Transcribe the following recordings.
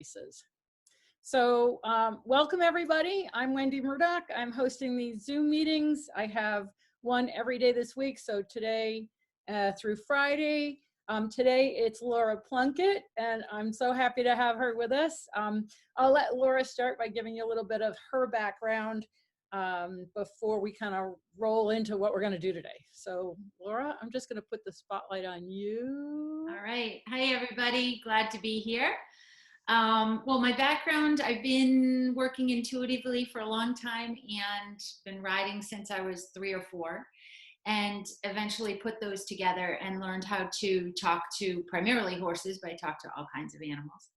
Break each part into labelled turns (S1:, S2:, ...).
S1: places. So welcome everybody. I'm Wendy Murdoch. I'm hosting these Zoom meetings. I have one every day this week. So today through Friday. Today it's Laura Plunkett, and I'm so happy to have her with us. I'll let Laura start by giving you a little bit of her background before we kind of roll into what we're going to do today. So Laura, I'm just going to put the spotlight on you.
S2: All right. Hi, everybody. Glad to be here. Well, my background, I've been working intuitively for a long time and been riding since I was 3 or 4, and eventually put those together and learned how to talk to primarily horses, but I talk to all kinds of animals.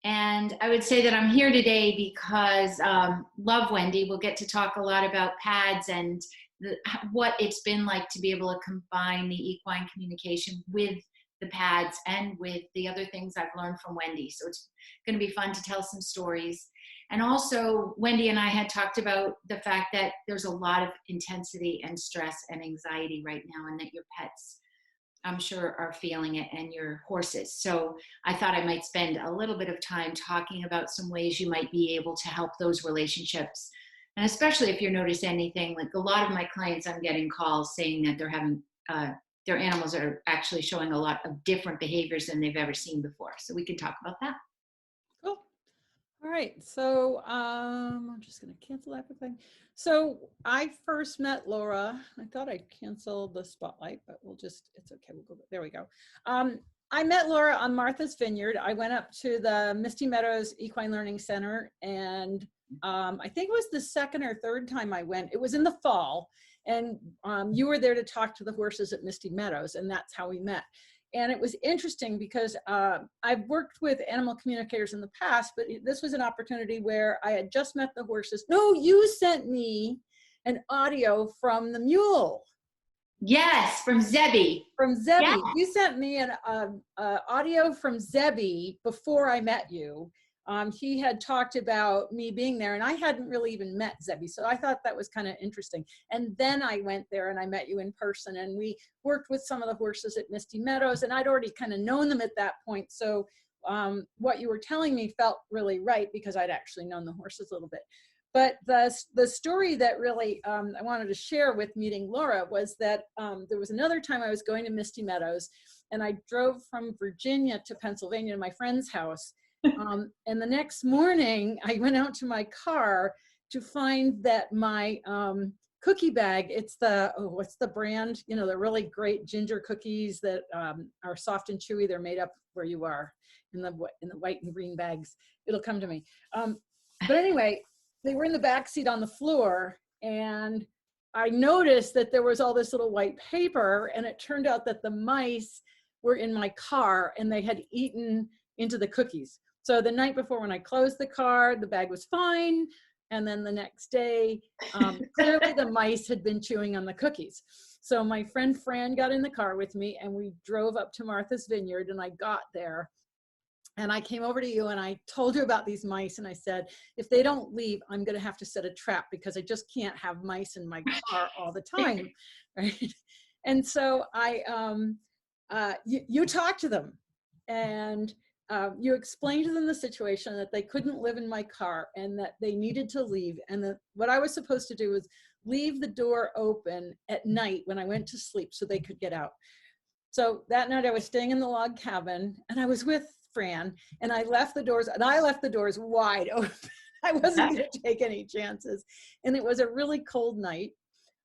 S2: And I would say that I'm here today because love Wendy. We'll get to talk a lot about pads and what it's been like to be able to combine the equine communication with the pads and with the other things I've learned from Wendy. So it's going to be fun to tell some stories. And also, Wendy and I had talked about the fact that there's a lot of intensity and stress and anxiety right now, and that your pets, I'm sure, are feeling it, and your horses. So I thought I might spend a little bit of time talking about some ways you might be able to help those relationships. And especially if you notice anything, like a lot of my clients, I'm getting calls saying that they're having, their animals are actually showing a lot of different behaviors than they've ever seen before. So we can talk about that.
S1: Cool. All right. So I'm just going to cancel everything. So I first met Laura. I thought I canceled the spotlight, but we'll just, it's okay. We'll go, there we go. I met Laura on Martha's Vineyard. I went up to the Misty Meadows Equine Learning Center, and I think it was the second or third time I went. It was in the fall, and you were there to talk to the horses at Misty Meadows, and that's how we met. And it was interesting because I've worked with animal communicators in the past, but this was an opportunity where I had just met the horses. No, you sent me an audio from the mule.
S2: Yes, from Zebby.
S1: From Zebby.
S2: Yeah.
S1: You sent me an audio from Zebby before I met you. He had talked about me being there, and I hadn't really even met Zebby, so I thought that was kind of interesting. And then I went there and I met you in person, and we worked with some of the horses at Misty Meadows, and I'd already kind of known them at that point. So what you were telling me felt really right, because I'd actually known the horses a little bit. But the story that really I wanted to share with meeting Laura was that there was another time I was going to Misty Meadows, and I drove from Virginia to Pennsylvania to my friend's house. And the next morning I went out to my car to find that my cookie bag, it's the, what's the brand? You know, the really great ginger cookies that are soft and chewy. They're made up where you are in the white and green bags. It'll come to me. But anyway, they were in the back seat on the floor, and I noticed that there was all this little white paper, and it turned out that the mice were in my car and they had eaten into the cookies. So the night before, when I closed the car, the bag was fine. And then the next day, clearly the mice had been chewing on the cookies. So my friend Fran got in the car with me, and we drove up to Martha's Vineyard, and I got there. And I came over to you and I told you about these mice, and I said, if they don't leave, I'm going to have to set a trap, because I just can't have mice in my car all the time. Right? And so you talked to them, and you explained to them the situation, that they couldn't live in my car and that they needed to leave. And that what I was supposed to do was leave the door open at night when I went to sleep so they could get out. So that night I was staying in the log cabin, and I was with Fran, and I left the doors wide open. I wasn't going to take any chances. And it was a really cold night.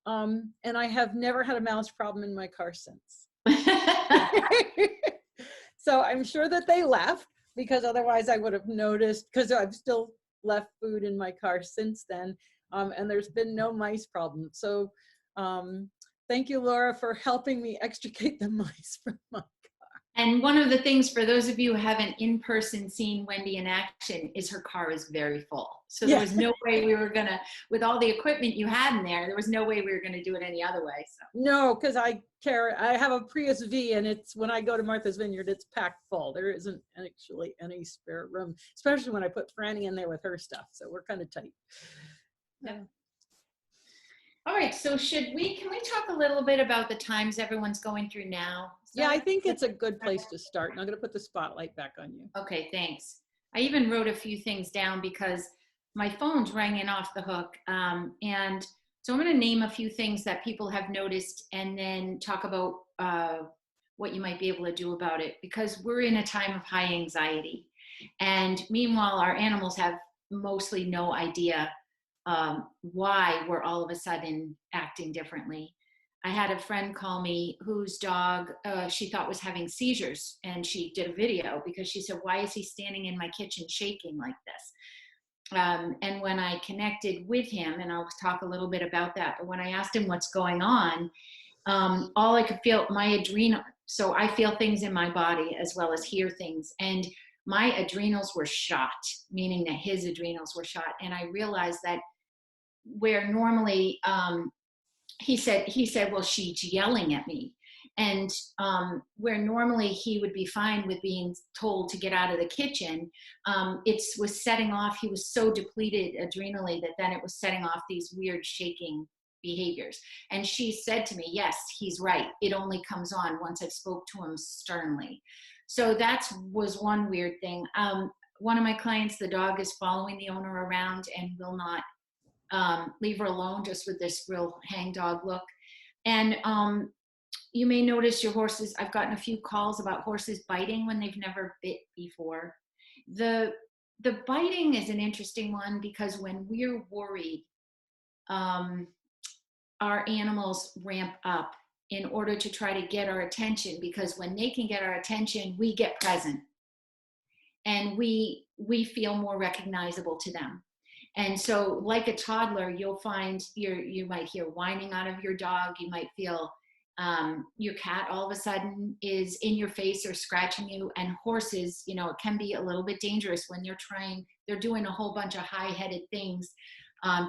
S1: And I have never had a mouse problem in my car since. So I'm sure that they left, because otherwise I would have noticed, because I've still left food in my car since then. And there's been no mice problem. So thank you, Laura, for helping me extricate the mice from my car.
S2: And one of the things, for those of you who haven't in person seen Wendy in action, is her car is very full. So there was no way we were gonna, with all the equipment you had in there was no way we were gonna do it any other way. So.
S1: No, because I have a Prius V, and it's, when I go to Martha's Vineyard, it's packed full. There isn't actually any spare room, especially when I put Franny in there with her stuff. So we're kind of tight.
S2: Yeah. All right, so can we talk a little bit about the times everyone's going through now?
S1: Yeah, I think it's a good place to start. And I'm going to put the spotlight back on you.
S2: Okay, thanks. I even wrote a few things down because my phone's ringing off the hook. And so I'm going to name a few things that people have noticed and then talk about what you might be able to do about it, because we're in a time of high anxiety. And meanwhile, our animals have mostly no idea why we're all of a sudden acting differently. I had a friend call me whose dog she thought was having seizures, and she did a video because she said, why is he standing in my kitchen shaking like this? And when I connected with him, and I'll talk a little bit about that, but when I asked him what's going on, all I could feel, my adrenal, so I feel things in my body as well as hear things. And my adrenals were shot, meaning that his adrenals were shot. And I realized that where normally, he said, well, she's yelling at me. And where normally he would be fine with being told to get out of the kitchen, it was setting off, he was so depleted adrenally that then it was setting off these weird shaking behaviors. And she said to me, yes, he's right. It only comes on once I've spoke to him sternly. So that was one weird thing. One of my clients, the dog is following the owner around and will not leave her alone, just with this real hangdog look. And you may notice your horses, I've gotten a few calls about horses biting when they've never bit before. The biting is an interesting one because when we're worried, our animals ramp up in order to try to get our attention, because when they can get our attention, we get present and we feel more recognizable to them. And so like a toddler, you'll find you might hear whining out of your dog. You might feel your cat all of a sudden is in your face or scratching you. And horses, it can be a little bit dangerous when they're doing a whole bunch of high-headed things,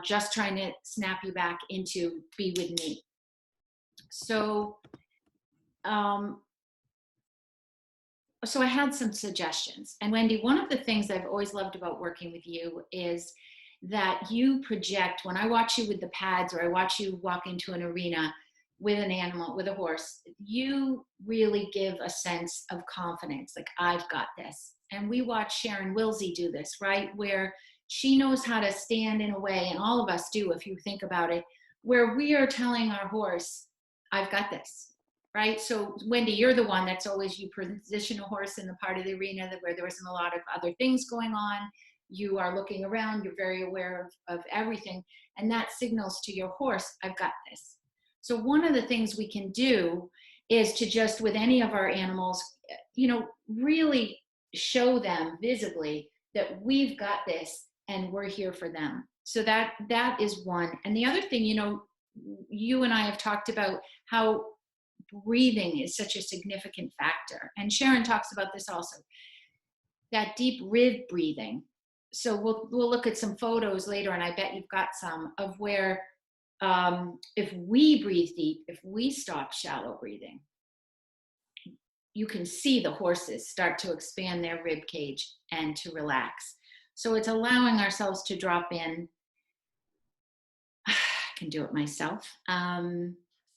S2: just trying to snap you back into be with me. So, so I had some suggestions. And Wendy, one of the things I've always loved about working with you is that you project, when I watch you with the pads or I watch you walk into an arena with an animal, with a horse, you really give a sense of confidence, like I've got this. And we watch Sharon Wilsie do this, right? Where she knows how to stand in a way, and all of us do if you think about it, where we are telling our horse, I've got this, right? So Wendy, you're the one that's always, you position a horse in the part of the arena where there isn't a lot of other things going on. You are looking around, you're very aware of everything, and that signals to your horse, I've got this. So one of the things we can do is to just, with any of our animals, really show them visibly that we've got this and we're here for them. So that is one. And the other thing, you and I have talked about how breathing is such a significant factor. And Sharon talks about this also, that deep rib breathing. So we'll look at some photos later, and I bet you've got some of where if we breathe deep, if we stop shallow breathing, you can see the horses start to expand their rib cage and to relax. So it's allowing ourselves to drop in. I can do it myself.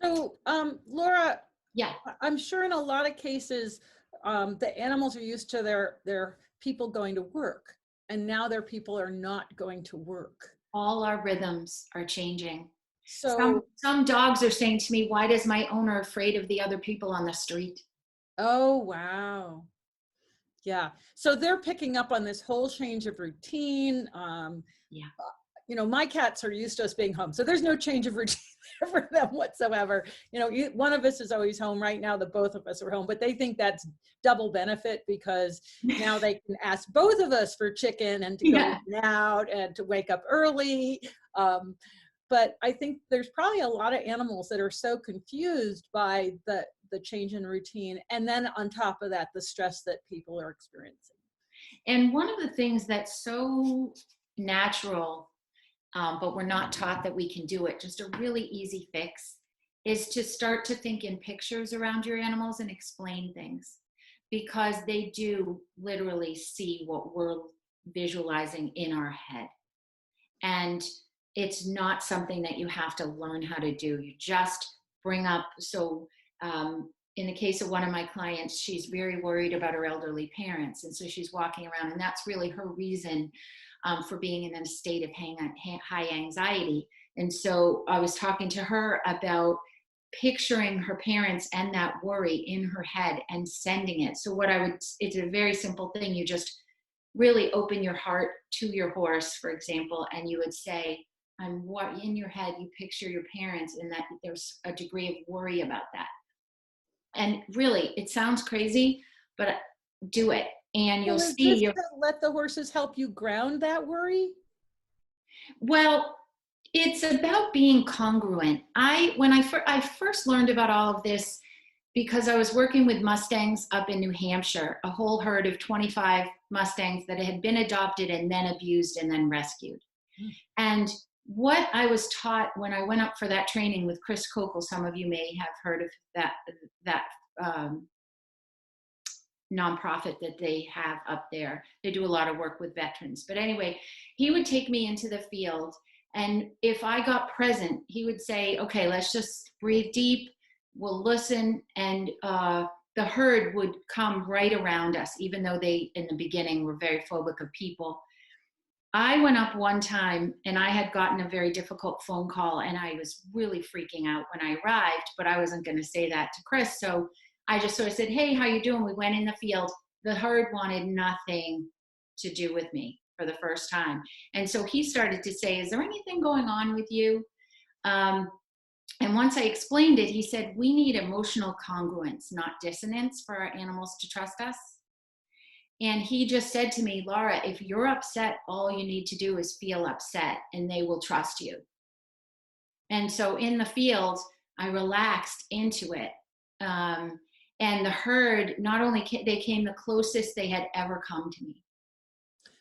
S1: Laura,
S2: yeah,
S1: I'm sure in a lot of cases, the animals are used to their people going to work, and now their people are not going to work.
S2: All our rhythms are changing.
S1: So
S2: some dogs are saying to me, why does my owner afraid of the other people on the street?
S1: Oh, wow. Yeah. So they're picking up on this whole change of routine.
S2: Yeah.
S1: My cats are used to us being home, so there's no change of routine for them whatsoever. One of us is always home. Right now, the both of us are home, but they think that's double benefit because now they can ask both of us for chicken and to go out and to wake up early. But I think there's probably a lot of animals that are so confused by the change in routine. And then on top of that, the stress that people are experiencing.
S2: And one of the things that's so natural, but we're not taught that we can do it, just a really easy fix, is to start to think in pictures around your animals and explain things, because they do literally see what we're visualizing in our head. And it's not something that you have to learn how to do. You just bring up, so in the case of one of my clients, she's very worried about her elderly parents. And so she's walking around, and that's really her reason for being in a state of high anxiety. And so I was talking to her about picturing her parents and that worry in her head and sending it. So it's a very simple thing. You just really open your heart to your horse, for example, and you would say, in your head, you picture your parents, and that there's a degree of worry about that. And really, it sounds crazy, but do it. And you'll see.
S1: To let the horses help you ground that worry?
S2: Well, it's about being congruent. I first learned about all of this because I was working with Mustangs up in New Hampshire, a whole herd of 25 Mustangs that had been adopted and then abused and then rescued. And what I was taught when I went up for that training with Chris Kokel, some of you may have heard of that nonprofit that they have up there. They do a lot of work with veterans. But anyway, he would take me into the field, and if I got present, he would say, okay, let's just breathe deep, we'll listen, and the herd would come right around us, even though they, in the beginning, were very phobic of people. I went up one time, and I had gotten a very difficult phone call, and I was really freaking out when I arrived, but I wasn't going to say that to Chris. So I just sort of said, hey, how you doing? We went in the field. The herd wanted nothing to do with me for the first time. And so he started to say, is there anything going on with you? And once I explained it, he said, we need emotional congruence, not dissonance, for our animals to trust us. And he just said to me, Laura, if you're upset, all you need to do is feel upset and they will trust you. And so in the field, I relaxed into it. And the herd, not only they came the closest they had ever come to me.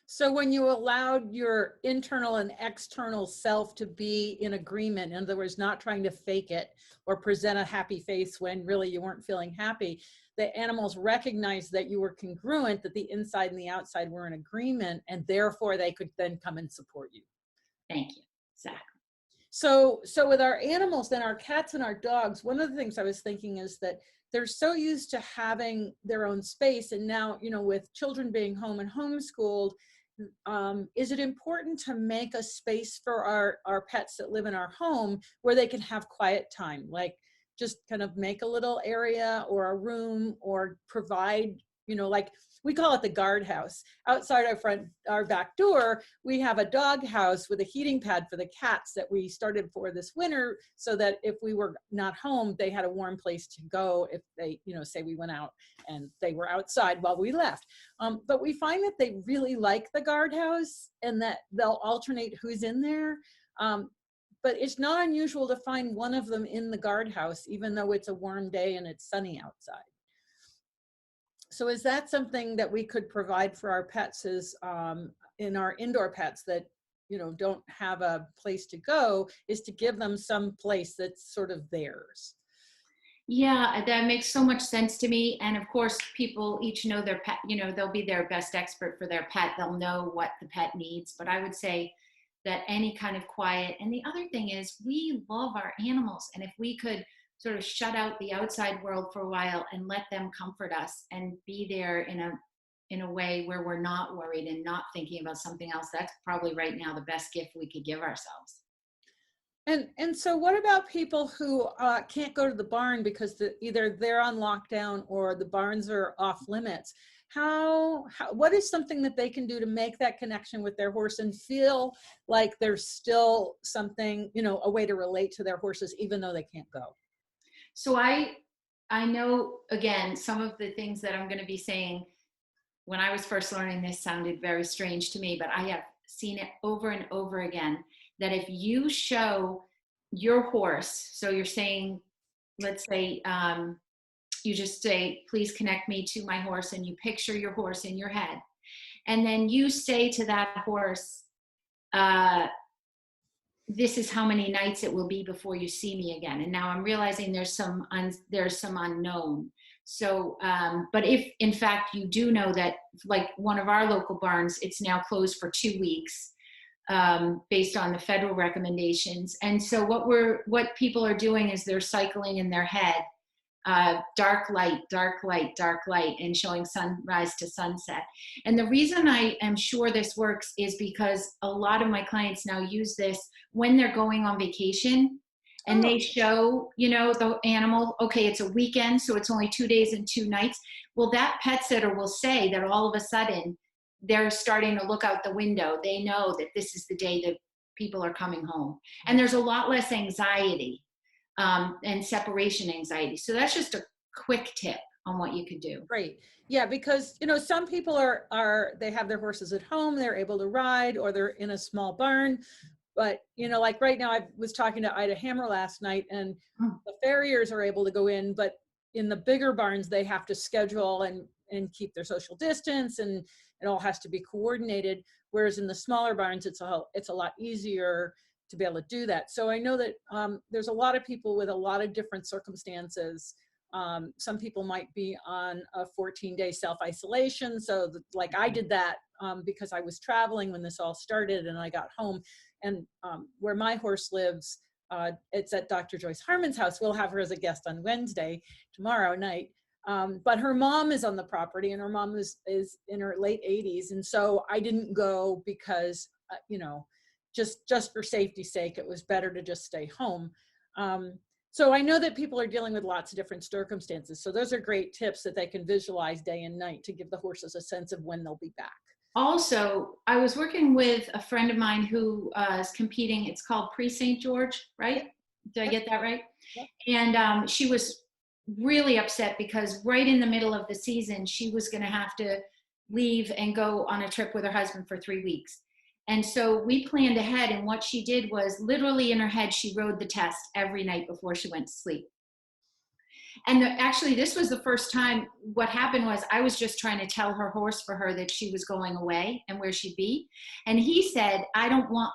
S1: So when you allowed your internal and external self to be in agreement, in other words, not trying to fake it or present a happy face when really you weren't feeling happy, the animals recognized that you were congruent, that the inside and the outside were in agreement, and therefore they could then come and support you.
S2: Thank you. Exactly.
S1: So with our animals, then our cats and our dogs, one of the things I was thinking is that they're so used to having their own space. And now, you know, with children being home and homeschooled, is it important to make a space for our pets that live in our home where they can have quiet time? Like just kind of make a little area or a room, or provide, you know, like we call it the guardhouse. Outside our back door, we have a dog house with a heating pad for the cats that we started for this winter, so that if we were not home, they had a warm place to go if they, you know, say we went out and they were outside while we left. But we find that they really like the guardhouse and that they'll alternate who's in there. But it's not unusual to find one of them in the guardhouse, even though it's a warm day and it's sunny outside. So is that something that we could provide for our pets, is in our indoor pets that, you know, don't have a place to go, is to give them some place that's sort of theirs?
S2: Yeah, that makes so much sense to me. And of course, people each know their pet, you know, they'll be their best expert for their pet. They'll know what the pet needs. But I would say that any kind of quiet. And the other thing is, we love our animals. And if we could sort of shut out the outside world for a while and let them comfort us and be there in a way where we're not worried and not thinking about something else, that's probably right now the best gift we could give ourselves.
S1: And so what about people who can't go to the barn because either they're on lockdown or the barns are off limits? What is something that they can do to make that connection with their horse and feel like there's still something, you know, a way to relate to their horses even though they can't go?
S2: So I know, again, some of the things that I'm going to be saying, when I was first learning this, sounded very strange to me, but I have seen it over and over again, that if you show your horse, so you're saying, let's say, you just say, please connect me to my horse, and you picture your horse in your head. And then you say to that horse, this is how many nights it will be before you see me again. And now I'm realizing there's some unknown. So, but if in fact you do know that, like one of our local barns, it's now closed for 2 weeks, based on the federal recommendations. And so what people are doing is they're cycling in their head, dark light, dark light, dark light, and showing sunrise to sunset. And the reason I am sure this works is because a lot of my clients now use this when they're going on vacation. And they show, you know, the animal, okay, it's a weekend, so it's only 2 days and 2 nights. Well, that pet sitter will say that all of a sudden they're starting to look out the window. They know that this is the day that people are coming home. And there's a lot less anxiety and separation anxiety. So that's just a quick tip on what you could do.
S1: Great. Yeah, because, you know, some people they have their horses at home, they're able to ride, or they're in a small barn. But, you know, like right now, I was talking to Ida Hammer last night, and the farriers are able to go in, but in the bigger barns, they have to schedule and keep their social distance, and it all has to be coordinated. Whereas in the smaller barns, it's a lot easier to be able to do that. So I know that there's a lot of people with a lot of different circumstances. Some people might be on a 14-day self-isolation. So like I did that because I was traveling when this all started, and I got home. And where my horse lives, it's at Dr. Joyce Harmon's house. We'll have her as a guest on Wednesday, tomorrow night. But her mom is on the property, and her mom is in her late 80s. And so I didn't go because, you know, just for safety's sake, it was better to just stay home. So I know that people are dealing with lots of different circumstances. So those are great tips that they can visualize day and night to give the horses a sense of when they'll be back.
S2: Also, I was working with a friend of mine who is competing. It's called Pre-St. George, right? Did I get that right?
S1: Yep.
S2: And she was really upset because right in the middle of the season, she was going to have to leave and go on a trip with her husband for 3 weeks. And so we planned ahead, and what she did was literally in her head, she rode the test every night before she went to sleep. And actually, this was the first time. What happened was I was just trying to tell her horse for her that she was going away and where she'd be. And he said,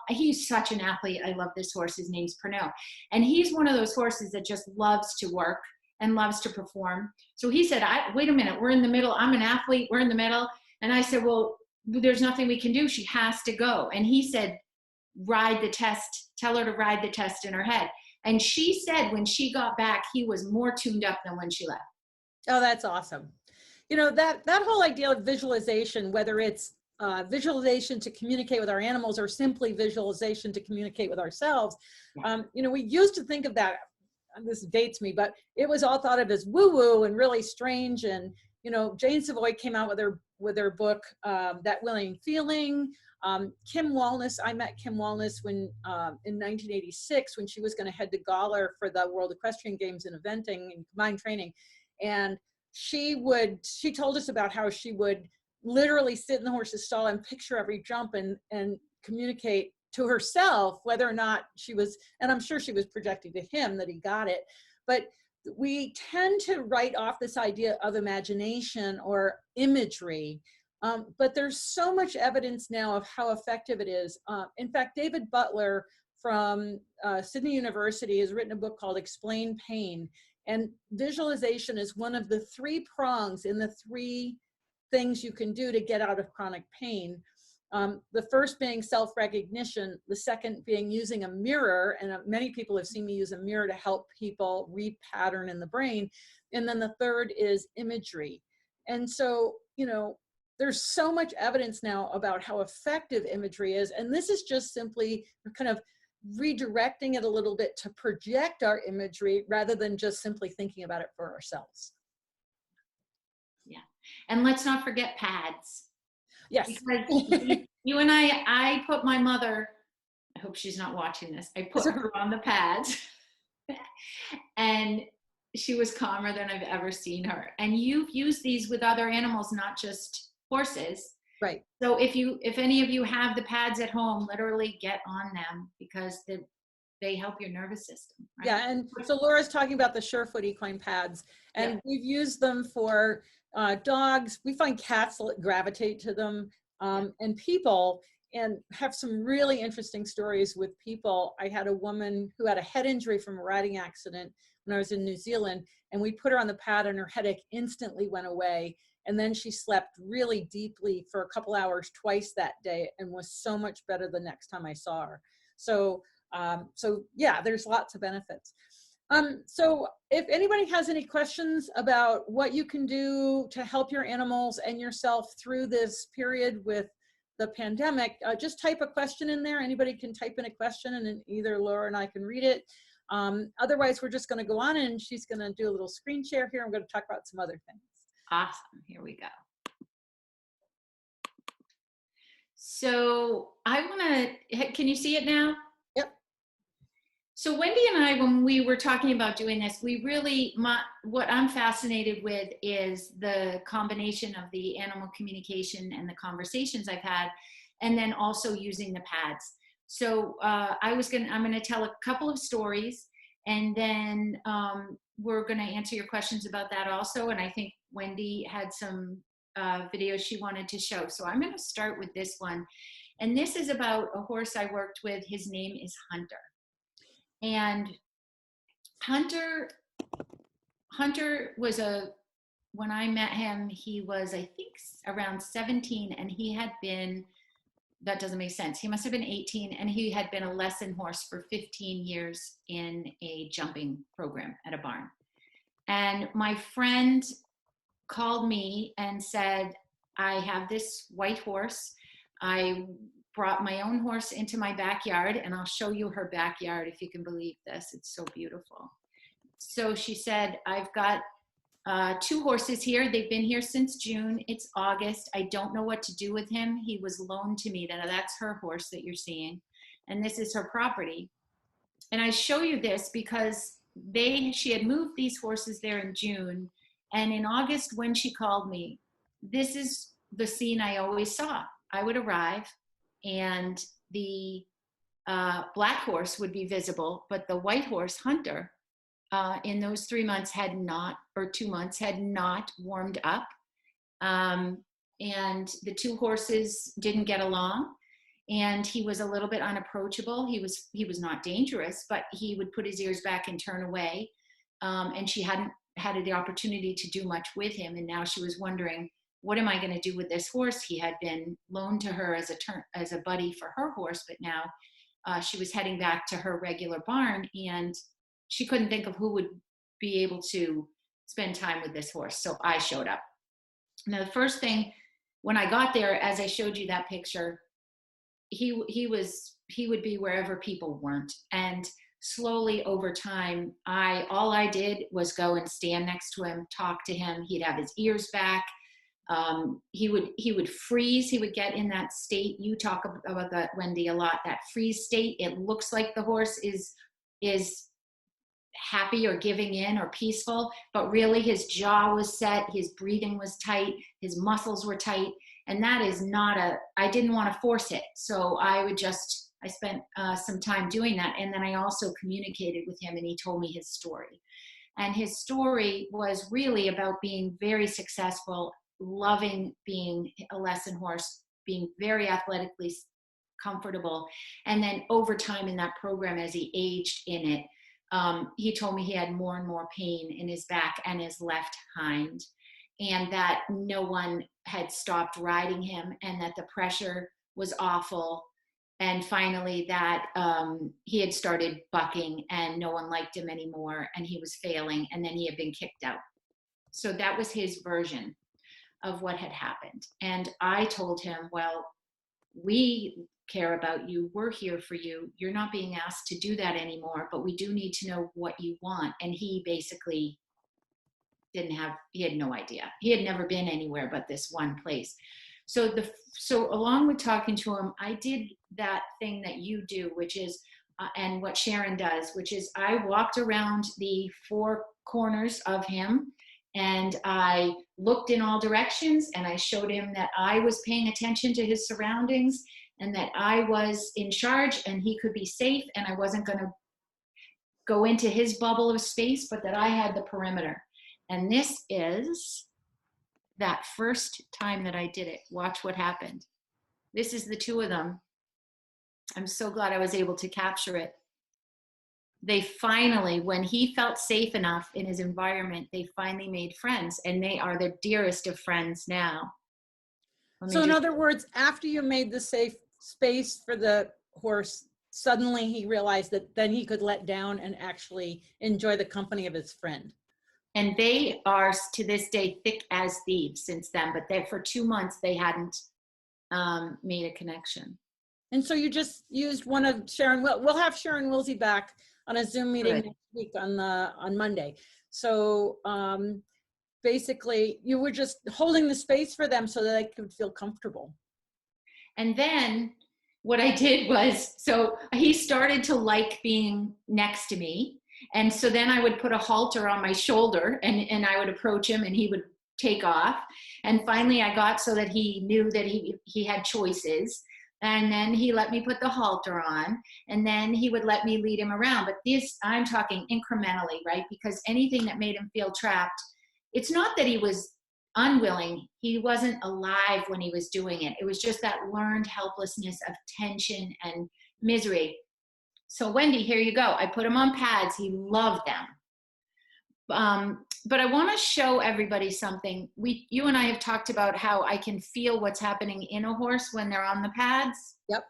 S2: he's such an athlete. I love this horse. His name's Pernell. And he's one of those horses that just loves to work and loves to perform. So he said, wait a minute, we're in the middle. I'm an athlete. We're in the middle. And I said, well, there's nothing we can do. She has to go. And he said, ride the test. Tell her to ride the test in her head. And she said when she got back, he was more tuned up than when she left.
S1: Oh, that's awesome. You know, that whole idea of visualization, whether it's visualization to communicate with our animals or simply visualization to communicate with ourselves, you know, we used to think of that, this dates me, but it was all thought of as woo-woo and really strange. And, you know, Jane Savoy came out with her book, That Willing Feeling. Kim Walnes, I met Kim Walnes when in 1986 when she was going to head to Gawler for the World Equestrian Games in eventing and combined training, and she told us about how she would literally sit in the horse's stall and picture every jump and communicate to herself whether or not she was, and I'm sure she was projecting to him that he got it, but we tend to write off this idea of imagination or imagery. But there's so much evidence now of how effective it is. In fact, David Butler from Sydney University has written a book called Explain Pain. And visualization is one of the 3 prongs in the 3 things you can do to get out of chronic pain. The first being self-recognition, the second being using a mirror, and many people have seen me use a mirror to help people repattern in the brain. And then the third is imagery. And so, you know, there's so much evidence now about how effective imagery is. And this is just simply kind of redirecting it a little bit to project our imagery rather than just simply thinking about it for ourselves.
S2: Yeah. And let's not forget pads.
S1: Yes.
S2: Because you and I put my mother, I hope she's not watching this, I put her on the pads and she was calmer than I've ever seen her. And you've used these with other animals, not just horses.
S1: Right.
S2: So if any of you have the pads at home, literally get on them because they help your nervous system. Right?
S1: Yeah, and so Laura's talking about the Surefoot equine pads, and we've used them for dogs. We find cats gravitate to them, and people, and have some really interesting stories with people. I had a woman who had a head injury from a riding accident when I was in New Zealand, and we put her on the pad and her headache instantly went away. And then she slept really deeply for a couple hours twice that day and was so much better the next time I saw her. So, so yeah, there's lots of benefits. So if anybody has any questions about what you can do to help your animals and yourself through this period with the pandemic, just type a question in there. Anybody can type in a question and then either Laura and I can read it. Otherwise, we're just going to go on and she's going to do a little screen share here. I'm going to talk about some other things.
S2: Awesome. Here we go. So I want to, can you see it now?
S1: Yep.
S2: So Wendy and I, when we were talking about doing this, we really, what I'm fascinated with is the combination of the animal communication and the conversations I've had, and then also using the pads. So I'm going to tell a couple of stories, and then we're going to answer your questions about that also. And I think Wendy had some videos she wanted to show. So I'm going to start with this one. And this is about a horse I worked with. His name is Hunter. And Hunter was when I met him, he was, I think, around 17, and he had been, that doesn't make sense. He must have been 18, and he had been a lesson horse for 15 years in a jumping program at a barn. And my friend called me and said, I have this white horse. I brought my own horse into my backyard, and I'll show you her backyard if you can believe this. It's so beautiful. So she said, I've got 2 horses here. They've been here since June. It's August. I don't know what to do with him. He was loaned to me. That's her horse that you're seeing. And this is her property. And I show you this because she had moved these horses there in June. And in August, when she called me, this is the scene I always saw. I would arrive, and the black horse would be visible, but the white horse, Hunter, in those 3 months had not, or 2 months, had not warmed up. And the 2 horses didn't get along, and he was a little bit unapproachable. He was not dangerous, but he would put his ears back and turn away. And she hadn't had the opportunity to do much with him. And now she was wondering, what am I going to do with this horse? He had been loaned to her as a buddy for her horse, but now she was heading back to her regular barn, and she couldn't think of who would be able to spend time with this horse. So I showed up. Now, the first thing, when I got there, as I showed you that picture, he would be wherever people weren't. And slowly over time, all I did was go and stand next to him, talk to him. He'd have his ears back. He would freeze. He would get in that state. You talk about that, Wendy, a lot, that freeze state. It looks like the horse is happy or giving in or peaceful, but really his jaw was set, his breathing was tight, his muscles were tight. And that is I didn't want to force it. So I spent some time doing that. And then I also communicated with him, and he told me his story. And his story was really about being very successful, loving being a lesson horse, being very athletically comfortable. And then over time in that program, as he aged in it, he told me he had more and more pain in his back and his left hind, and that no one had stopped riding him, and that the pressure was awful. And finally that he had started bucking, and no one liked him anymore, and he was failing, and then he had been kicked out. So that was his version of what had happened. And I told him, well, we care about you. We're here for you. You're not being asked to do that anymore, but we do need to know what you want. And he basically he had no idea. He had never been anywhere but this one place. So along with talking to him, I did that thing that you do, which is, and what Sharon does, which is I walked around the 4 corners of him, and I looked in all directions, and I showed him that I was paying attention to his surroundings, and that I was in charge, and he could be safe, and I wasn't going to go into his bubble of space, but that I had the perimeter. And this is that first time that I did it. Watch what happened. This is the 2 of them. I'm so glad I was able to capture it. They finally, when he felt safe enough in his environment, they finally made friends, and they are the dearest of friends now.
S1: So in other words, after you made the safe space for the horse, suddenly he realized that then he could let down and actually enjoy the company of his friend.
S2: And they are to this day thick as thieves since then, but they, for 2 months they hadn't made a connection.
S1: And so you just used one of Sharon. We'll have Sharon Wilsie back on a Zoom meeting
S2: Good.
S1: next week on Monday. So basically, you were just holding the space for them so that they could feel comfortable.
S2: And then what I did was, so he started to like being next to me. And so then I would put a halter on my shoulder and I would approach him and he would take off. And finally I got so that he knew that he had choices. And then he let me put the halter on, and then he would let me lead him around. But this, I'm talking incrementally, right? Because anything that made him feel trapped, it's not that he was unwilling, he wasn't alive when he was doing it. It was just that learned helplessness of tension and misery. So Wendy, here you go. I put him on pads. He loved them. But I want to show everybody something. You and I have talked about how I can feel what's happening in a horse when they're on the pads.
S1: Yep.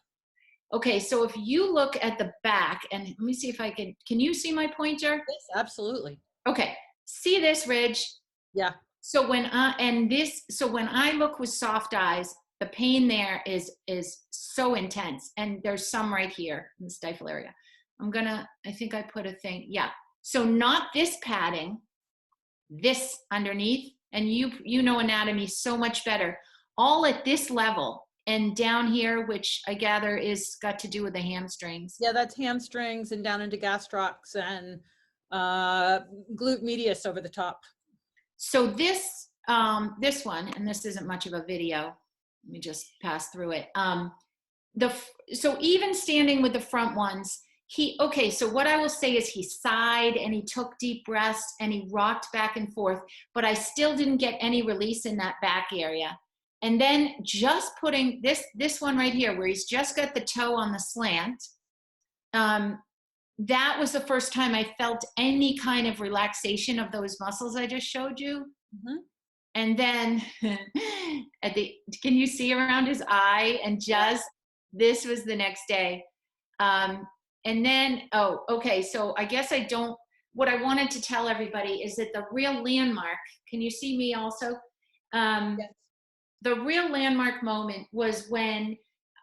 S2: Okay, so if you look at the back, and let me see if I can you see my pointer?
S1: Yes, absolutely.
S2: Okay, see this ridge?
S1: Yeah.
S2: So when I look with soft eyes, the pain there is so intense. And there's some right here in the stifle area. I think I put a thing. Yeah. So not this padding, this underneath, and you know anatomy so much better, all at this level, and down here, which I gather is got to do with the hamstrings.
S1: Yeah, that's hamstrings and down into gastrocs and glute medius over the top.
S2: So this one, and this isn't much of a video, let me just pass through it. So even standing with the front ones, so what I will say is he sighed and he took deep breaths and he rocked back and forth, but I still didn't get any release in that back area. And then just putting this one right here, where he's just got the toe on the slant, that was the first time I felt any kind of relaxation of those muscles I just showed you. Mm-hmm. And then can you see around his eye? And just, this was the next day. And then, so I guess what I wanted to tell everybody is that the real landmark, can you see me also? Yes. The real landmark moment was when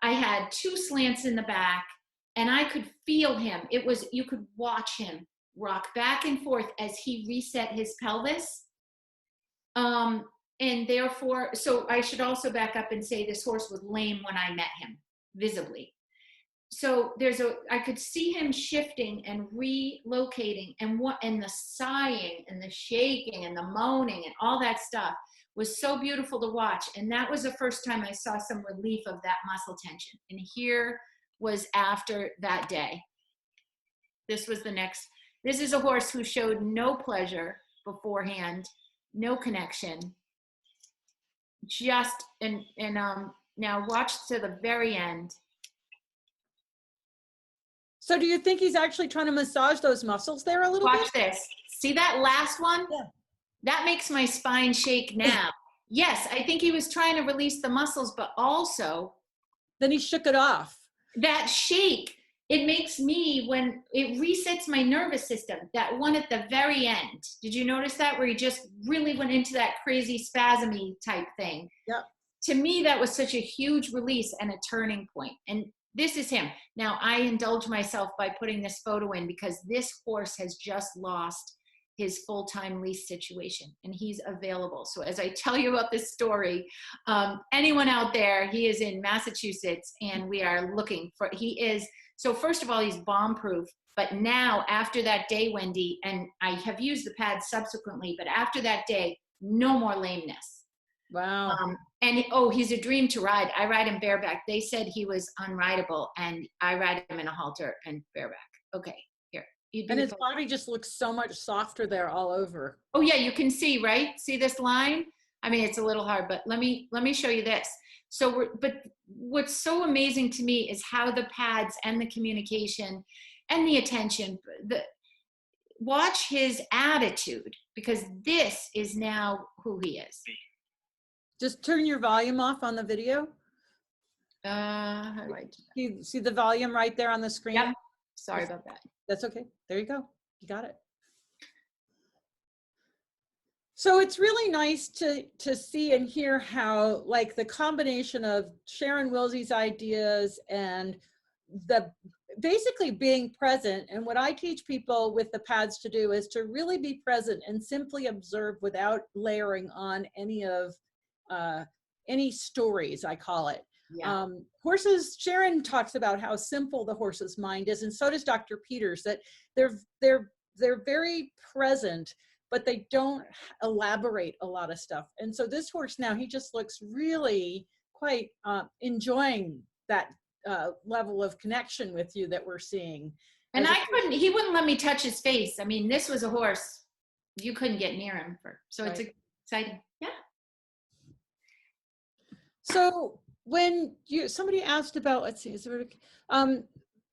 S2: I had 2 slants in the back and I could feel him. You could watch him rock back and forth as he reset his pelvis. And therefore, so I should also back up and say this horse was lame when I met him, visibly. So I could see him shifting and relocating, and the sighing and the shaking and the moaning and all that stuff was so beautiful to watch. And that was the first time I saw some relief of that muscle tension. And here was after that day. This is a horse who showed no pleasure beforehand, no connection. Now watch to the very end.
S1: So do you think he's actually trying to massage those muscles there a little bit?
S2: Watch this. See that last one?
S1: Yeah.
S2: That makes my spine shake now. Yes, I think he was trying to release the muscles, but also
S1: then he shook it off.
S2: That shake, it makes me, when it resets my nervous system, that one at the very end. Did you notice that, where he just really went into that crazy spasmy type thing?
S1: Yep.
S2: To me, that was such a huge release and a turning point. And this is him. Now, I indulge myself by putting this photo in because this horse has just lost his full-time lease situation and he's available. So as I tell you about this story, anyone out there, he is in Massachusetts and we are looking for, so first of all, he's bomb-proof, but now after that day, Wendy, and I have used the pad subsequently, but after that day, no more lameness.
S1: Wow.
S2: He's a dream to ride. I ride him bareback. They said he was unrideable and I ride him in a halter and bareback. Okay, here.
S1: And his body just looks so much softer there all over.
S2: Oh yeah, you can see, right? See this line? I mean, it's a little hard, but let me show you this. But what's so amazing to me is how the pads and the communication and the attention, watch his attitude, because this is now who he is.
S1: Just turn your volume off on the video.
S2: How do I do that?
S1: You see the volume right there on the screen?
S2: Yep. Sorry about that.
S1: That's okay. There you go. You got it. So it's really nice to see and hear how, like, the combination of Sharon Wilsie's ideas and the basically being present. And what I teach people with the pads to do is to really be present and simply observe without layering on any stories, I call it.
S2: Yeah.
S1: Horses, Sharon talks about how simple the horse's mind is, and so does Dr. Peters, that they're very present, but they don't elaborate a lot of stuff. And so this horse now, he just looks really quite enjoying that level of connection with you that we're seeing.
S2: And he wouldn't let me touch his face. I mean, this was a horse, you couldn't get near him so right. It's exciting. Yeah.
S1: So when somebody asked about, let's see,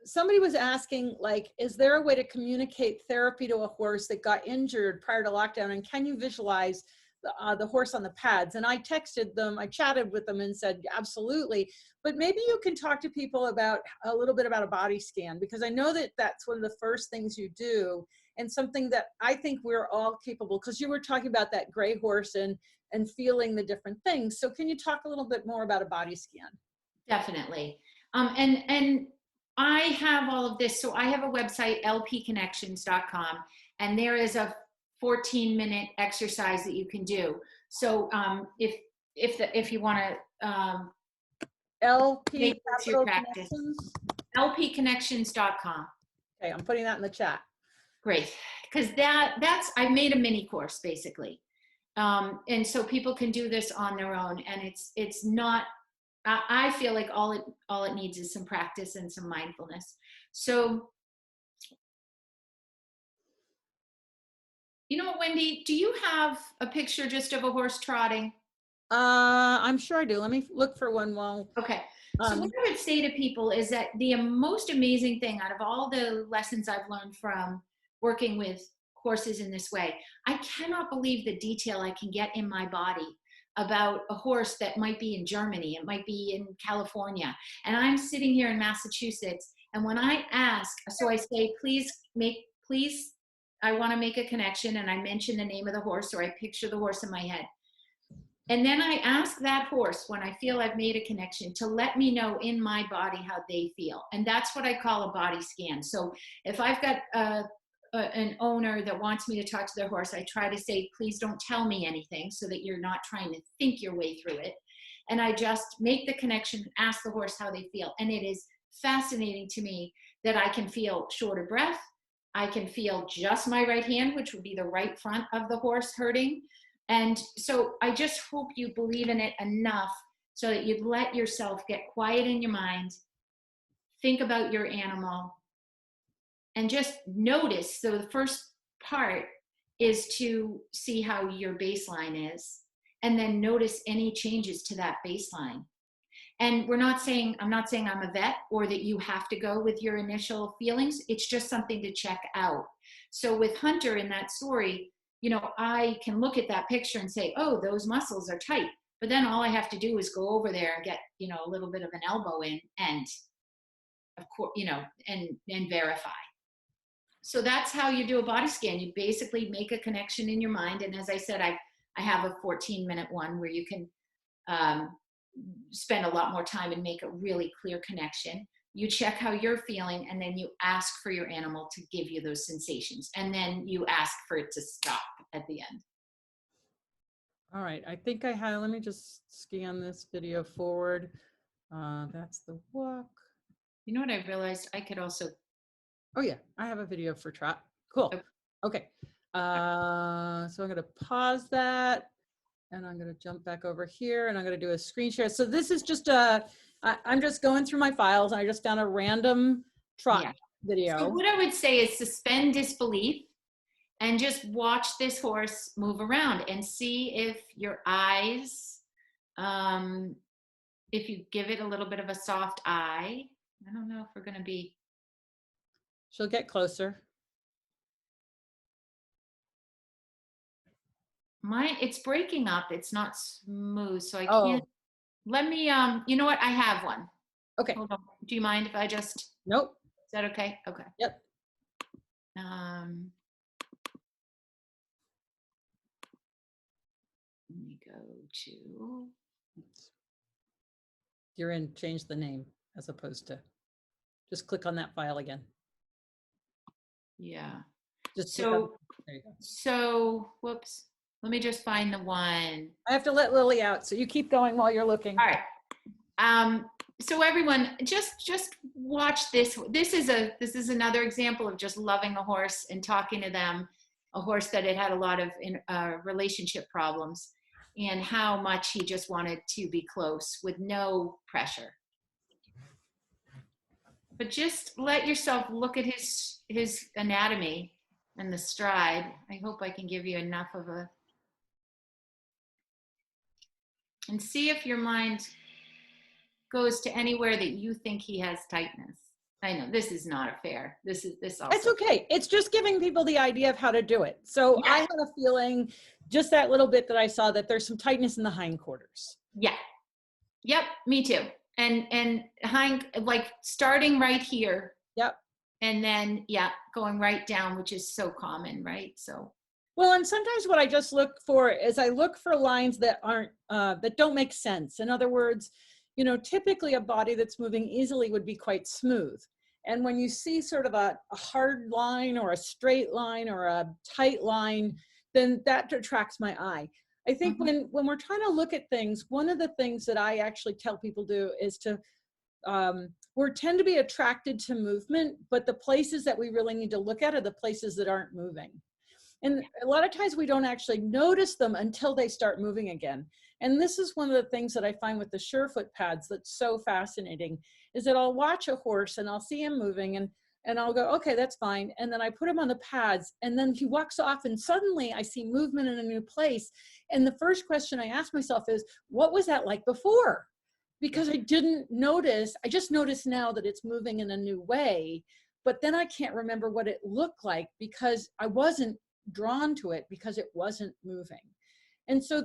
S1: somebody was asking, like, is there a way to communicate therapy to a horse that got injured prior to lockdown, and can you visualize the horse on the pads? And I texted them, I chatted with them and said, absolutely. But maybe you can talk to people about a little bit about a body scan, because I know that that's one of the first things you do, and something that I think we're all capable, because you were talking about that gray horse and feeling the different things. So can you talk a little bit more about a body scan?
S2: Definitely. And I have all of this. So I have a website, lpconnections.com, and there is a 14-minute exercise that you can do. So if you want to
S1: LP
S2: your practice, lpconnections.com.
S1: Okay, I'm putting that in the chat.
S2: Great, because I made a mini course basically, and so people can do this on their own, and it's not. I feel like all it needs is some practice and some mindfulness. So, you know what, Wendy, do you have a picture just of a horse trotting?
S1: I'm sure I do. Let me look for one while.
S2: Okay. So what I would say to people is that the most amazing thing out of all the lessons I've learned from working with horses in this way, I cannot believe the detail I can get in my body about a horse that might be in Germany, it might be in California, and I'm sitting here in Massachusetts, and when I ask, so I say, please, I want to make a connection, and I mention the name of the horse, or I picture the horse in my head. And then I ask that horse, when I feel I've made a connection, to let me know in my body how they feel. And that's what I call a body scan. So if I've got an owner that wants me to talk to their horse, I try to say, please don't tell me anything, so that you're not trying to think your way through it. And I just make the connection, ask the horse how they feel. And it is fascinating to me that I can feel short of breath. I can feel just my right hand, which would be the right front of the horse, hurting. And so I just hope you believe in it enough so that you'd let yourself get quiet in your mind, think about your animal, and just notice. So the first part is to see how your baseline is, and then notice any changes to that baseline. And I'm not saying I'm a vet, or that you have to go with your initial feelings. It's just something to check out. So with Hunter in that story, you know, I can look at that picture and say, oh, those muscles are tight. But then all I have to do is go over there and get, you know, a little bit of an elbow in, and of course, you know, and verify. So that's how you do a body scan. You basically make a connection in your mind. And as I said, I have a 14-minute one where you can spend a lot more time and make a really clear connection. You check how you're feeling, and then you ask for your animal to give you those sensations. And then you ask for it to stop at the end.
S1: All right, I think I have, let me just scan this video forward. That's the walk.
S2: You know what I realized? I could also.
S1: Oh yeah, I have a video for trot. Cool. Okay. So I'm going to pause that, and I'm going to jump back over here, and I'm going to do a screen share. So this is just I'm just going through my files, and I just found a random trot video.
S2: So what I would say is suspend disbelief and just watch this horse move around and see if your eyes, if you give it a little bit of a soft eye. I don't know if we're going to be.
S1: She'll get closer.
S2: It's breaking up. It's not smooth, so I can't. Let me, you know what? I have one.
S1: Okay.
S2: Hold on. Do you mind if I just,
S1: Nope.
S2: is that okay? Okay.
S1: Yep.
S2: Let me go to,
S1: You're in, change the name as opposed to, just click on that file again.
S2: yeah.
S1: Just click on, there you go.
S2: So, whoops. Let me just find the one.
S1: I have to let Lily out, so you keep going while you're looking.
S2: All right. So everyone, just watch this. This is another example of just loving a horse and talking to them. A horse that had a lot of relationship problems, and how much he just wanted to be close with no pressure. But just let yourself look at his anatomy and the stride. I hope I can give you enough of a, and see if your mind goes to anywhere that you think he has tightness. I know this is not a fair. This also.
S1: It's okay. It's just giving people the idea of how to do it. So
S2: yeah.
S1: I had a feeling, just that little bit that I saw, that there's some tightness in the hindquarters.
S2: Yeah. Yep. Me too. And like starting right here.
S1: Yep.
S2: And then going right down, which is so common, right? So.
S1: Well, and sometimes what I just look for is I look for lines that aren't that don't make sense. In other words, typically a body that's moving easily would be quite smooth. And when you see sort of a hard line or a straight line or a tight line, then that attracts my eye. I think when we're trying to look at things, one of the things that I actually tell people do is to, we tend to be attracted to movement, but the places that we really need to look at are the places that aren't moving. And a lot of times we don't actually notice them until they start moving again. And this is one of the things that I find with the Surefoot pads that's so fascinating, is that I'll watch a horse and I'll see him moving and I'll go, okay, that's fine. And then I put him on the pads and then he walks off and suddenly I see movement in a new place. And the first question I ask myself is, what was that like before? Because I didn't notice. I just noticed now that it's moving in a new way, but then I can't remember what it looked like because I wasn't drawn to it because it wasn't moving. And so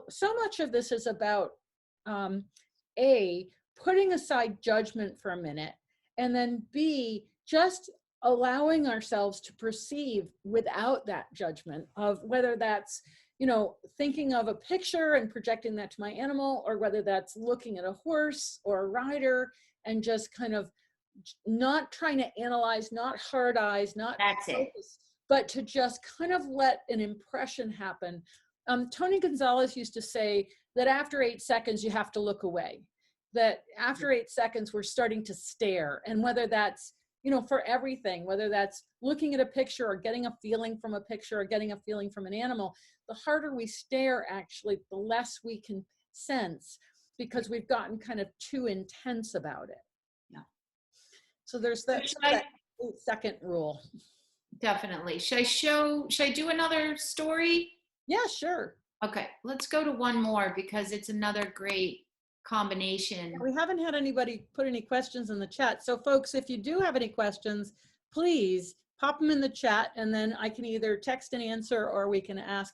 S1: so much of this is about A, putting aside judgment for a minute, and then B, just allowing ourselves to perceive without that judgment of whether that's thinking of a picture and projecting that to my animal, or whether that's looking at a horse or a rider and just kind of not trying to analyze, not hard eyes, not focus, but to just kind of let an impression happen. Tony Gonzalez used to say that after 8 seconds, you have to look away. That after 8 seconds, we're starting to stare. And whether that's, for everything, whether that's looking at a picture or getting a feeling from a picture or getting a feeling from an animal, the harder we stare, actually, the less we can sense because we've gotten kind of too intense about it. Yeah. So there's that 8-second rule.
S2: Definitely. Should I do another story?
S1: Yeah, sure.
S2: Okay, let's go to one more because it's another great combination.
S1: We haven't had anybody put any questions in the chat. So folks, if you do have any questions, please pop them in the chat and then I can either text an answer or we can ask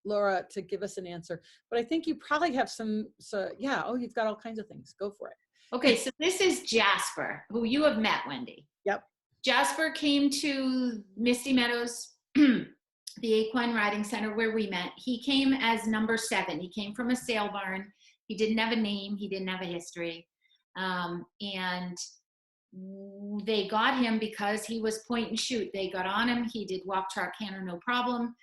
S1: Laura to give us an answer. But I think you probably have you've got all kinds of things. Go for it.
S2: Okay, so this is Jasper, who you have met, Wendy.
S1: Yep.
S2: Jasper came to Misty Meadows, the Equine Riding Center where we met. He came as number 7. He came from a sale barn. He didn't have a name. He didn't have a history. And they got him because he was point and shoot. They got on him. He did walk, trot, canter, no problem.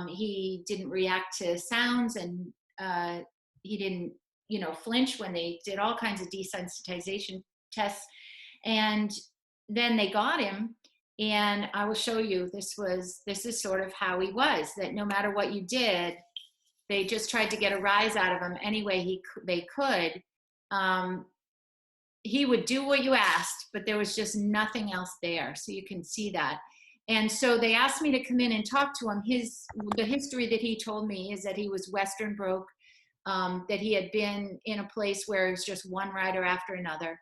S2: He didn't react to sounds and he didn't, flinch when they did all kinds of desensitization tests. And then they got him, and I will show you, this is sort of how he was, that no matter what you did, they just tried to get a rise out of him any way they could. He would do what you asked, but there was just nothing else there. So you can see that. And so they asked me to come in and talk to him. The history that he told me is that he was Western broke, that he had been in a place where it was just one rider after another,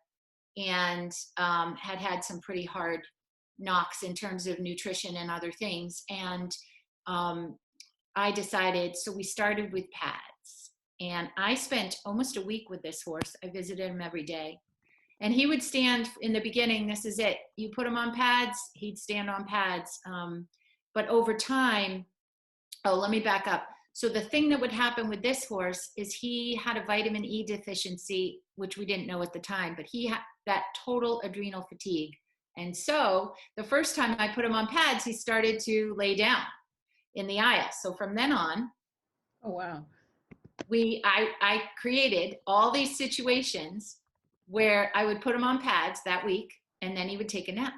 S2: and had some pretty hard knocks in terms of nutrition and other things. And I decided, so we started with pads. And I spent almost a week with this horse. I visited him every day. And he would stand in the beginning, this is it. You put him on pads, he'd stand on pads. But over time, oh, let me back up. So the thing that would happen with this horse is he had a vitamin E deficiency, which we didn't know at the time, but he had that total adrenal fatigue. And so the first time I put him on pads, he started to lay down in the aisle. So from then on,
S1: Oh, wow.
S2: I created all these situations where I would put him on pads that week, and then he would take a nap.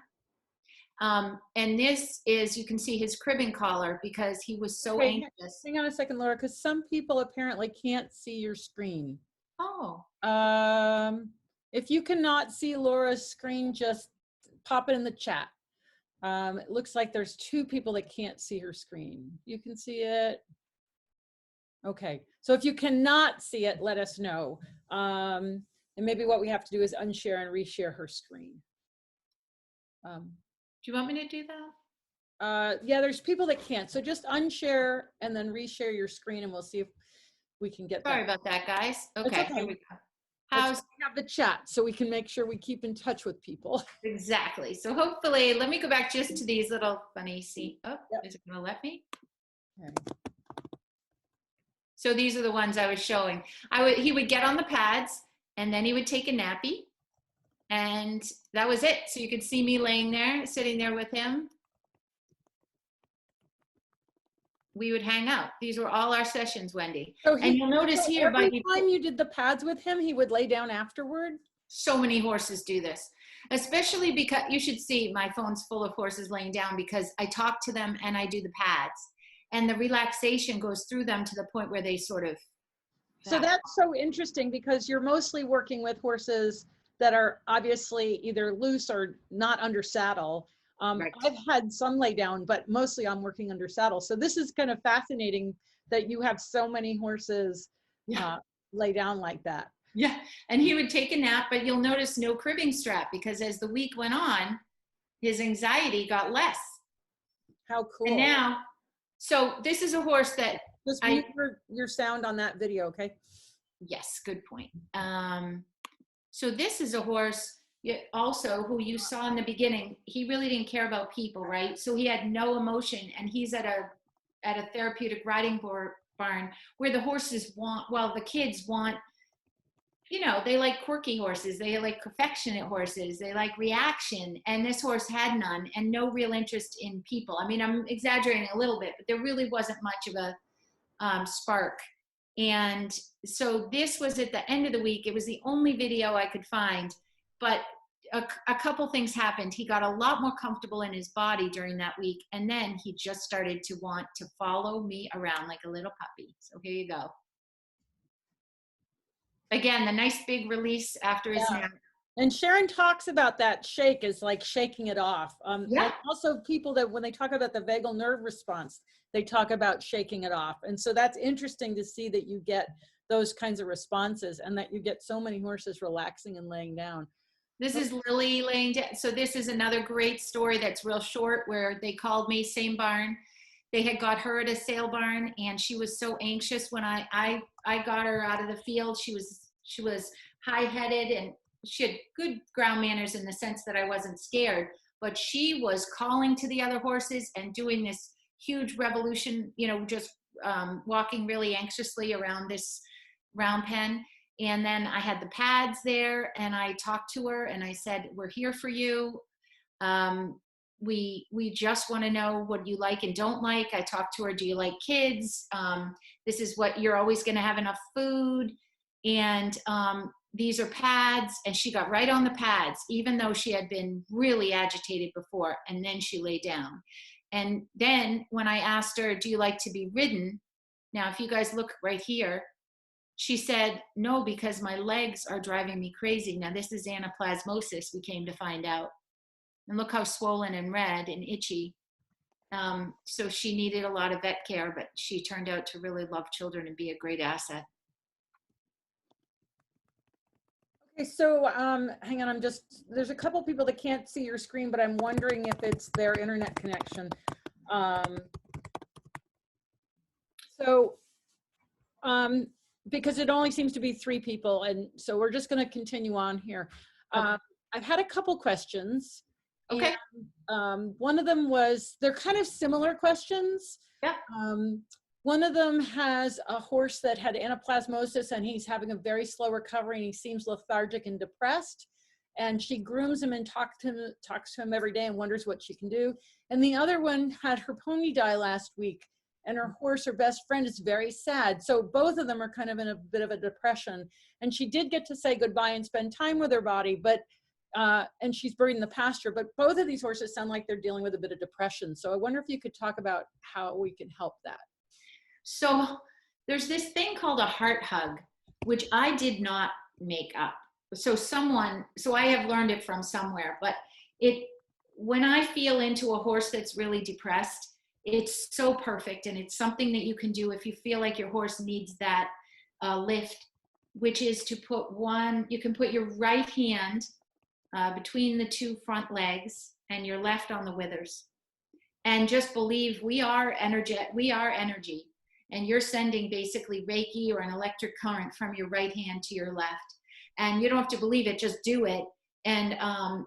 S2: And this is, you can see his cribbing collar because he was so anxious.
S1: Hang on a second, Laura, because some people apparently can't see your screen.
S2: Oh.
S1: If you cannot see Laura's screen, just pop it in the chat. It looks like there's 2 people that can't see her screen. You can see it. Okay, so if you cannot see it, let us know. And maybe what we have to do is unshare and reshare her screen.
S2: Do you want me to do that?
S1: Yeah, there's people that can't. So just unshare and then reshare your screen and we'll see if we can get that.
S2: Sorry about that, guys. Okay, here we go.
S1: How's we have the chat so we can make sure we keep in touch with people.
S2: Exactly. So hopefully, let me go back just to these little funny, see, oh, yep. Is it gonna let me? Okay. So these are the ones I was showing. He would get on the pads and then he would take a nappy and that was it. So you could see me laying there, sitting there with him. We would hang out. These were all our sessions, Wendy.
S1: So
S2: and you'll notice here,
S1: every time you did the pads with him, he would lay down afterward?
S2: So many horses do this, especially because you should see my phone's full of horses laying down because I talk to them and I do the pads. And the relaxation goes through them to the point where they sort of.
S1: So that's so interesting because you're mostly working with horses that are obviously either loose or not under saddle. Right. I've had some lay down, but mostly I'm working under saddle. So this is kind of fascinating that you have so many horses lay down like that.
S2: Yeah, and he would take a nap, but you'll notice no cribbing strap because as the week went on, his anxiety got less.
S1: How cool.
S2: And now, so this is a horse that
S1: just mute your sound on that video, okay?
S2: Yes, good point. So this is a horse also who you saw in the beginning. He really didn't care about people, right? So he had no emotion, and he's at a therapeutic riding barn where the horses want, well, the kids want, you know, they like quirky horses, they like affectionate horses, they like reaction, and this horse had none and no real interest in people. I mean, I'm exaggerating a little bit, but there really wasn't much of a spark. And so this was at the end of the week. It was the only video I could find, but a couple things happened. He got a lot more comfortable in his body during that week, and then he just started to want to follow me around like a little puppy. So here you go. Again, the nice big release after his nap.
S1: And Sharon talks about that shake as like shaking it off. And also people that when they talk about the vagal nerve response, they talk about shaking it off. And so that's interesting to see that you get those kinds of responses and that you get so many horses relaxing and laying down.
S2: This is Lily laying down. So this is another great story that's real short where they called me, same barn. They had got her at a sale barn and she was so anxious when I got her out of the field. She was high-headed and she had good ground manners in the sense that I wasn't scared, but she was calling to the other horses and doing this huge revolution, you know, just walking really anxiously around this round pen. And then I had the pads there and I talked to her and I said, we're here for you. We just want to know what you like and don't like. I talked to her, do you like kids? This is what you're always going to have enough food. And these are pads. And she got right on the pads, even though she had been really agitated before. And then she lay down. And then when I asked her, do you like to be ridden? Now, if you guys look right here, she said, no, because my legs are driving me crazy. Now, this is anaplasmosis, we came to find out. And look how swollen and red and itchy. So she needed a lot of vet care, but she turned out to really love children and be a great asset.
S1: Okay, so hang on, there's a couple people that can't see your screen, but I'm wondering if it's their internet connection. because it only seems to be 3 people, and so we're just going to continue on here.
S2: Okay.
S1: I've had a couple questions.
S2: Okay.
S1: And one of them was, they're kind of similar questions.
S2: Yeah.
S1: One of them has a horse that had anaplasmosis, and he's having a very slow recovery, and he seems lethargic and depressed. And she grooms him and talks to him every day and wonders what she can do. And the other one had her pony die last week, and her horse, her best friend, is very sad. So both of them are kind of in a bit of a depression. And she did get to say goodbye and spend time with her body, but and she's buried in the pasture. But both of these horses sound like they're dealing with a bit of depression. So I wonder if you could talk about how we can help that.
S2: So there's this thing called a heart hug, which I did not make up. So I have learned it from somewhere, but when I feel into a horse that's really depressed, it's so perfect. And it's something that you can do if you feel like your horse needs that lift, which is to you can put your right hand between the 2 front legs and your left on the withers. And just believe we are energy. And you're sending basically Reiki or an electric current from your right hand to your left. And you don't have to believe it, just do it. And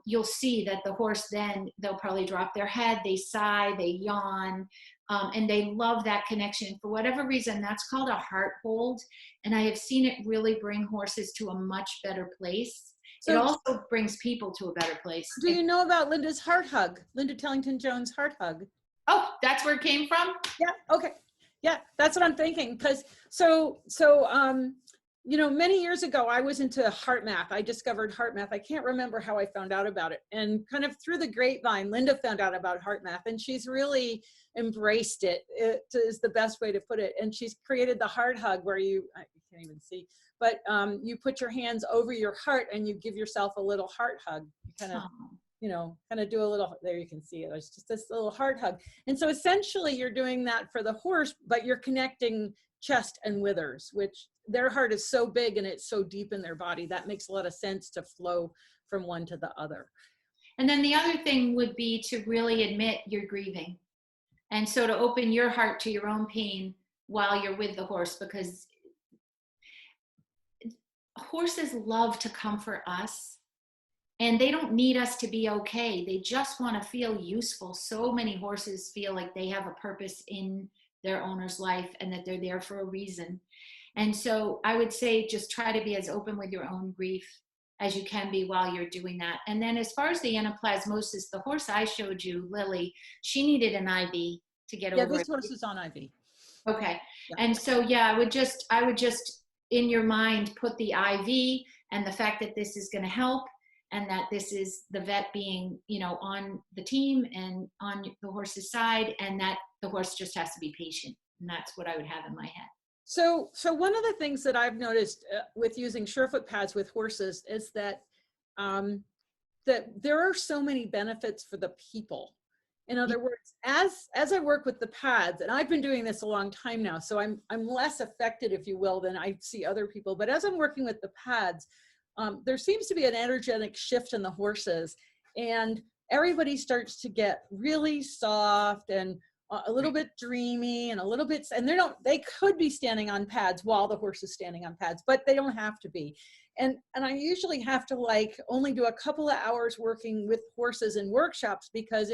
S2: you'll see that the horse, then they'll probably drop their head, they sigh, they yawn, and they love that connection. For whatever reason, that's called a heart hold. And I have seen it really bring horses to a much better place. So it also brings people to a better place.
S1: Do you know about Linda's heart hug? Linda Tellington-Jones heart hug.
S2: Oh, that's where it came from?
S1: Yeah, okay. Yeah, that's what I'm thinking. Because many years ago, I was into heart math. I discovered heart math. I can't remember how I found out about it. And kind of through the grapevine, Linda found out about heart math, and she's really embraced it. It is the best way to put it. And she's created the heart hug where you can't even see, but you put your hands over your heart and you give yourself a little heart hug. You kind of do a little, there you can see it. It's just this little heart hug. And so essentially you're doing that for the horse, but you're connecting chest and withers, which their heart is so big and it's so deep in their body. That makes a lot of sense to flow from one to the other.
S2: And then the other thing would be to really admit you're grieving. And so to open your heart to your own pain while you're with the horse, because horses love to comfort us. And they don't need us to be okay. They just want to feel useful. So many horses feel like they have a purpose in their owner's life and that they're there for a reason. And so I would say just try to be as open with your own grief as you can be while you're doing that. And then as far as the anaplasmosis, the horse I showed you, Lily, she needed an IV to get over it.
S1: Yeah, this horse is on IV.
S2: Okay.
S1: Yeah.
S2: And so, yeah, I would just in your mind put the IV and the fact that this is going to help, and that this is the vet being, on the team and on the horse's side, and that the horse just has to be patient. And that's what I would have in my head.
S1: So one of the things that I've noticed with using Surefoot pads with horses is that that there are so many benefits for the people. In other words, as I work with the pads, and I've been doing this a long time now, so I'm less affected, if you will, than I see other people. But as I'm working with the pads, there seems to be an energetic shift in the horses, and everybody starts to get really soft and a little bit dreamy and a little bit, and they could be standing on pads while the horse is standing on pads, but they don't have to be. And I usually have to only do a couple of hours working with horses in workshops, because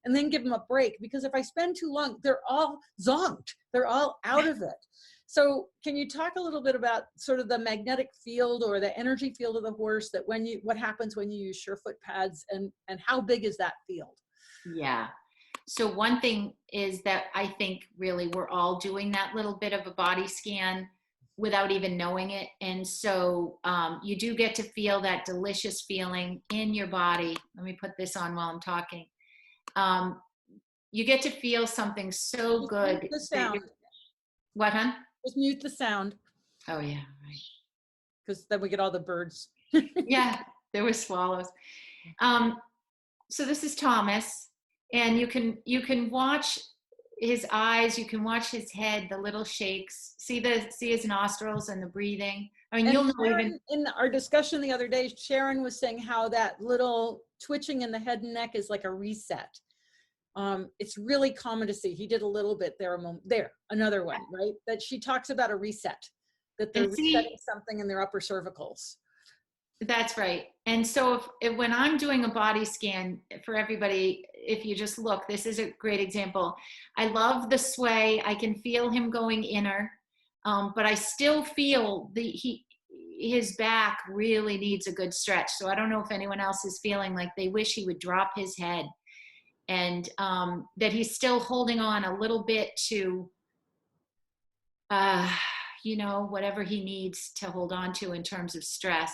S1: and then give them a break, because if I spend too long, they're all zonked. They're all out of it. So can you talk a little bit about sort of the magnetic field or the energy field of the horse, that what happens when you use Surefoot pads, and how big is that field?
S2: Yeah. So one thing is that I think really we're all doing that little bit of a body scan without even knowing it. And so you do get to feel that delicious feeling in your body. Let me put this on while I'm talking. You get to feel something so
S1: Just
S2: good.
S1: mute the sound.
S2: What, hon?
S1: Just mute the sound.
S2: Oh yeah, right.
S1: Because then we get all the birds.
S2: Yeah, there were swallows. So this is Thomas, and you can watch his eyes, you can watch his head, the little shakes, see his nostrils and the breathing. I mean, you'll know even
S1: in our discussion the other day, Sharon was saying how that little twitching in the head and neck is like a reset. It's really common to see. He did a little bit there, another one, right? That she talks about a reset. that they're
S2: And see,
S1: resetting something in their upper cervicals.
S2: that's right. And so if when I'm doing a body scan for everybody, if you just look, this is a great example. I love the sway. I can feel him going inner, but I still feel his back really needs a good stretch. So I don't know if anyone else is feeling like they wish he would drop his head, and that he's still holding on a little bit to, whatever he needs to hold on to in terms of stress.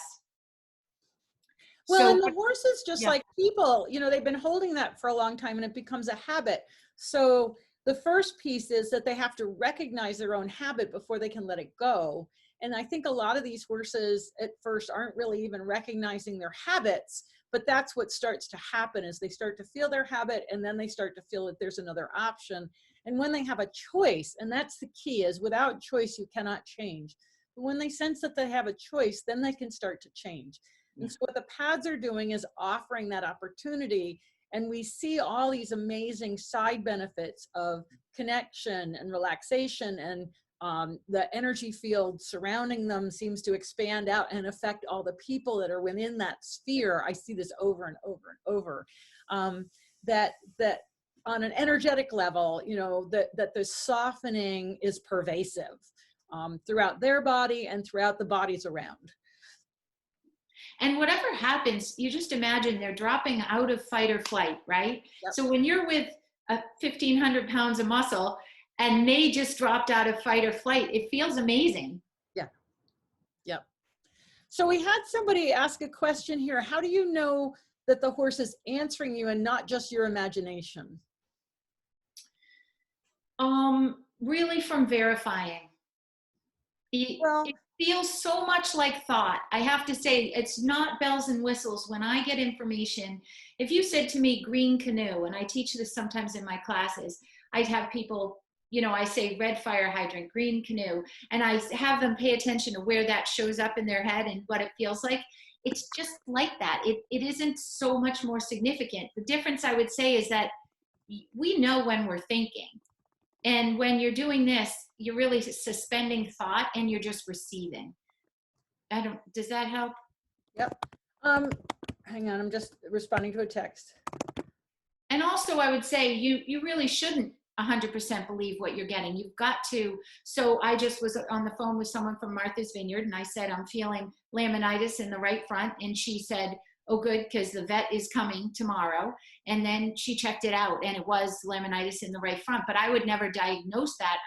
S1: Well,
S2: So,
S1: and the horses, just
S2: yeah.
S1: like people, they've been holding that for a long time and it becomes a habit. So the first piece is that they have to recognize their own habit before they can let it go. And I think a lot of these horses at first aren't really even recognizing their habits, but that's what starts to happen is they start to feel their habit and then they start to feel that there's another option. And when they have a choice, and that's the key, is without choice, you cannot change. But when they sense that they have a choice, then they can start to change. And so what the pads are doing is offering that opportunity. And we see all these amazing side benefits of connection and relaxation, and the energy field surrounding them seems to expand out and affect all the people that are within that sphere. I see this over and over and over. That on an energetic level, that the softening is pervasive throughout their body and throughout the bodies around.
S2: And whatever happens, you just imagine they're dropping out of fight or flight, right? Yep. So when you're with 1,500 pounds of muscle and they just dropped out of fight or flight, it feels amazing.
S1: Yeah. Yep. So we had somebody ask a question here. How do you know that the horse is answering you and not just your imagination?
S2: Really from verifying. It feels so much like thought. I have to say, it's not bells and whistles. When I get information, if you said to me green canoe, and I teach this sometimes in my classes, I'd have people, I say red fire hydrant, green canoe, and I have them pay attention to where that shows up in their head and what it feels like. It's just like that. It isn't so much more significant. The difference I would say is that we know when we're thinking. And when you're doing this, you're really suspending thought and you're just receiving. Does that help?
S1: Yep. Hang on, I'm just responding to a text.
S2: And also I would say you really shouldn't 100% believe what you're getting. You've got to. So I just was on the phone with someone from Martha's Vineyard and I said, I'm feeling laminitis in the right front. And she said, oh, good, because the vet is coming tomorrow. And then she checked it out and it was laminitis in the right front, but I would never diagnose that.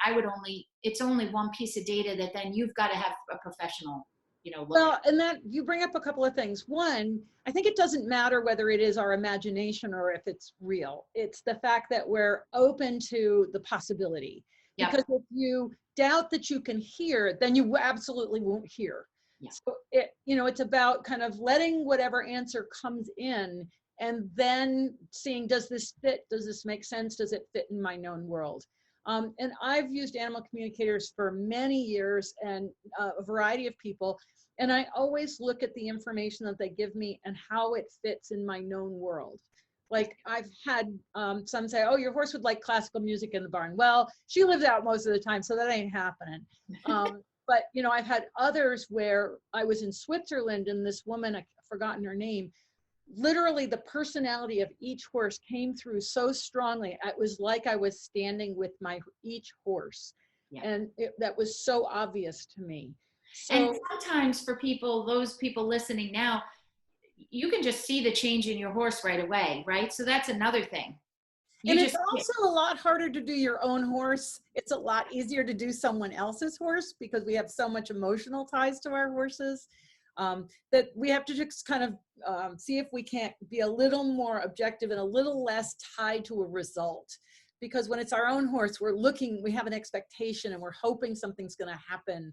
S2: It's only one piece of data that then you've got to have a professional, look
S1: Well, and that you bring up a couple of things. One, I think it doesn't matter whether it is our imagination or if it's real. It's the fact that we're open to the possibility. Yep. Because if you doubt that you can hear, then you absolutely won't hear. Yeah. So it's about kind of letting whatever answer comes in and then seeing, does this fit? Does this make sense? Does it fit in my known world? And I've used animal communicators for many years and a variety of people. And I always look at the information that they give me and how it fits in my known world. Like I've had some say, oh, your horse would like classical music in the barn. Well, she lives out most of the time, so that ain't happening. But, I've had others where I was in Switzerland and this woman, I've forgotten her name, literally the personality of each horse came through so strongly. It was like I was standing with each horse. Yeah. And that was so obvious to me. So,
S2: and sometimes for those people listening now, you can just see the change in your horse right away, right? So that's another thing.
S1: And it's also a lot harder to do your own horse. It's a lot easier to do someone else's horse because we have so much emotional ties to our horses that we have to just kind of see if we can't be a little more objective and a little less tied to a result. Because when it's our own horse, we have an expectation and we're hoping something's going to happen.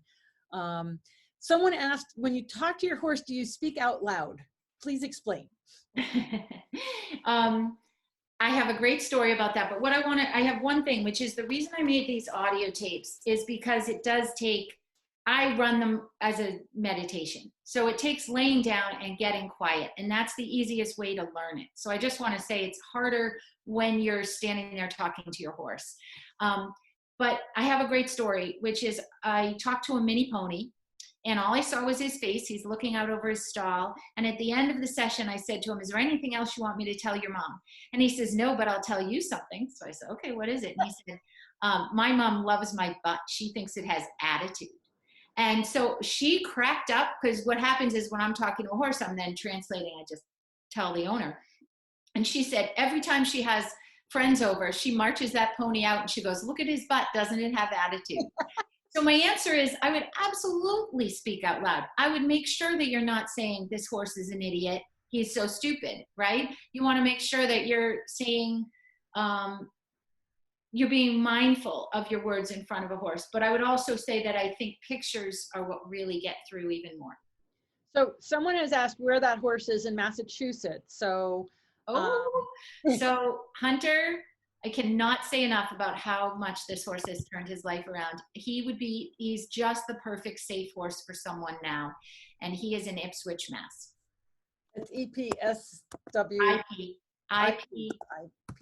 S1: Someone asked, when you talk to your horse, do you speak out loud? Please explain.
S2: I have a great story about that, but I have one thing, which is the reason I made these audio tapes is because I run them as a meditation. So it takes laying down and getting quiet, and that's the easiest way to learn it. So I just want to say it's harder when you're standing there talking to your horse. But I have a great story, which is I talked to a mini pony, and all I saw was his face. He's looking out over his stall. And at the end of the session, I said to him, is there anything else you want me to tell your mom? And he says, no, but I'll tell you something. So I said, okay, what is it? And he said, my mom loves my butt. She thinks it has attitude. And so she cracked up, because what happens is when I'm talking to a horse, I'm then translating. I just tell the owner. And she said every time she has friends over, she marches that pony out and she goes, look at his butt. Doesn't it have attitude? So my answer is I would absolutely speak out loud. I would make sure that you're not saying this horse is an idiot. He's so stupid, right? You want to make sure that you're saying, you're being mindful of your words in front of a horse. But I would also say that I think pictures are what really get through even more.
S1: So someone has asked where that horse is in Massachusetts. So,
S2: so Hunter, I cannot say enough about how much this horse has turned his life around. He's just the perfect safe horse for someone now. And he is in Ipswich, Mass.
S1: It's EPSW.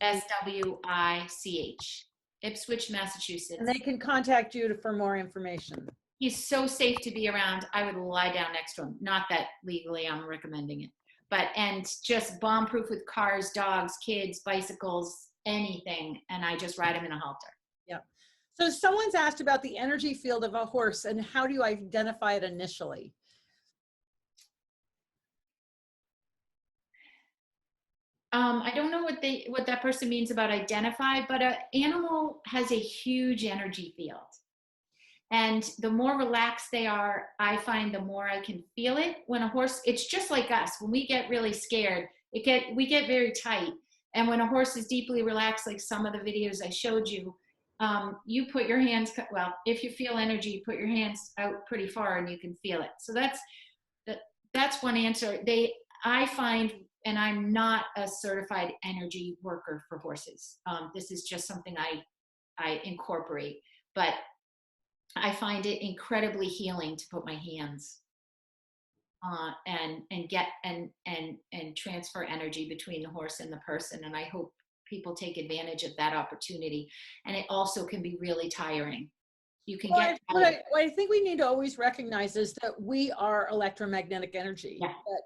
S2: IPSWICH. Ipswich, Massachusetts.
S1: And they can contact you for more information.
S2: He's so safe to be around. I would lie down next to him. Not that legally I'm recommending it, and just bomb-proof with cars, dogs, kids, bicycles, anything. And I just ride him in a halter.
S1: Yeah. So someone's asked about the energy field of a horse and how do you identify it initially?
S2: I don't know what that person means about identify, but an animal has a huge energy field. And the more relaxed they are, I find the more I can feel it. When a horse, it's just like us. When we get really scared, we get very tight. And when a horse is deeply relaxed, like some of the videos I showed you, you put your hands, well, if you feel energy, you put your hands out pretty far and you can feel it. So that's one answer. I find, and I'm not a certified energy worker for horses. This is just something I incorporate, but I find it incredibly healing to put my hands and transfer energy between the horse and the person. And I hope people take advantage of that opportunity. And it also can be really tiring. You can get tired.
S1: What I think we need to always recognize is that we are electromagnetic energy.
S2: Yeah.
S1: But,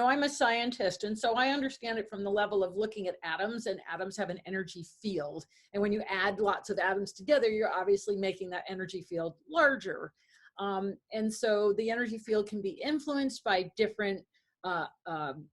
S1: I'm a scientist, and so I understand it from the level of looking at atoms, and atoms have an energy field. And when you add lots of atoms together, you're obviously making that energy field larger. And so the energy field can be influenced by different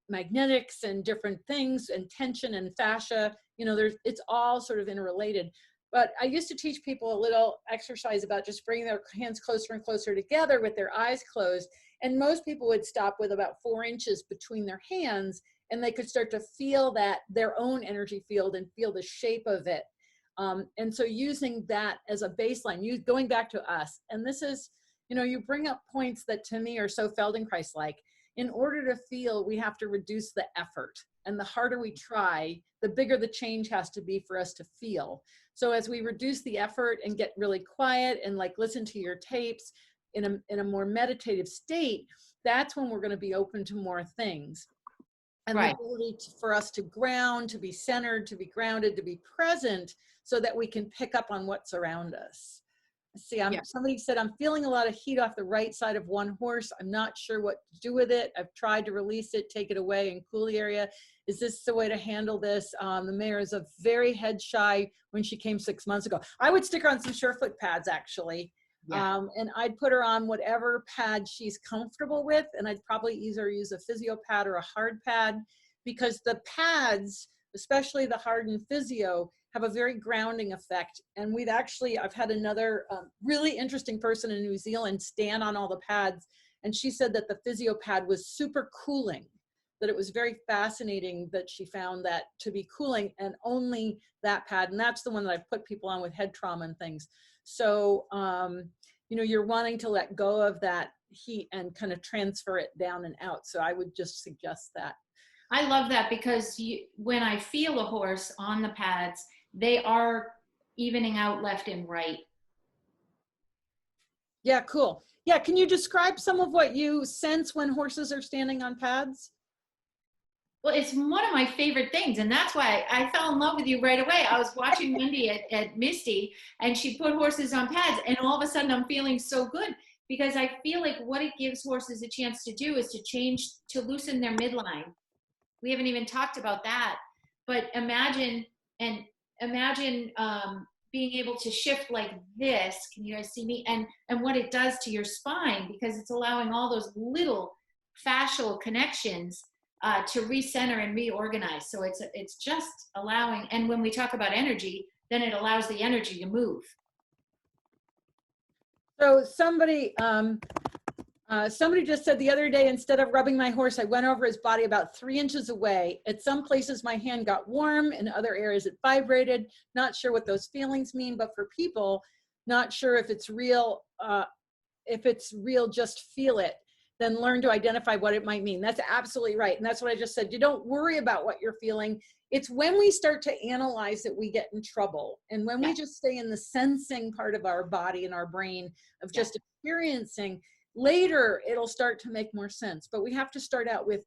S1: magnetics and different things, and tension and fascia. It's all sort of interrelated. But I used to teach people a little exercise about just bringing their hands closer and closer together with their eyes closed. And most people would stop with about 4 inches between their hands, and they could start to feel that their own energy field and feel the shape of it. And so using that as a baseline, going back to us, and this is, you bring up points that to me are so Feldenkrais-like. In order to feel, we have to reduce the effort. And the harder we try, the bigger the change has to be for us to feel. So as we reduce the effort and get really quiet and listen to your tapes in a more meditative state, that's when we're going to be open to more things. And
S2: right.
S1: The ability for us to ground, to be centered, to be grounded, to be present, so that we can pick up on what's around us. See, somebody said, I'm feeling a lot of heat off the right side of one horse. I'm not sure what to do with it. I've tried to release it, take it away, and cool the area. Is this the way to handle this? The mare is a very head shy when she came 6 months ago. I would stick her on some surefoot pads, actually. Yeah. And I'd put her on whatever pad she's comfortable with. And I'd probably either use a physio pad or a hard pad, because the pads, especially the hard and physio, have a very grounding effect. And I've had another really interesting person in New Zealand stand on all the pads. And she said that the physio pad was super cooling, that it was very fascinating that she found that to be cooling, and only that pad. And that's the one that I've put people on with head trauma and things. So, you're wanting to let go of that heat and kind of transfer it down and out. So I would just suggest that.
S2: I love that, because when I feel a horse on the pads, they are evening out left and right.
S1: Yeah, cool. Yeah, can you describe some of what you sense when horses are standing on pads?
S2: Well, it's one of my favorite things, and that's why I fell in love with you right away. I was watching Wendy at Misty, and she put horses on pads, and all of a sudden I'm feeling so good because I feel like what it gives horses a chance to do is to change, to loosen their midline. We haven't even talked about that, but imagine being able to shift like this. Can you guys see me? And what it does to your spine, because it's allowing all those little fascial connections to recenter and reorganize. So it's just allowing, and when we talk about energy, then it allows the energy to move.
S1: So somebody just said the other day, instead of rubbing my horse, I went over his body about 3 inches away. At some places my hand got warm, in other areas it vibrated. Not sure what those feelings mean, but for people not sure if it's real, just feel it, then learn to identify what it might mean. That's absolutely right. And that's what I just said. You don't worry about what you're feeling. It's when we start to analyze that we get in trouble. And when we just stay in the sensing part of our body and our brain of just experiencing, later it'll start to make more sense. But we have to start out with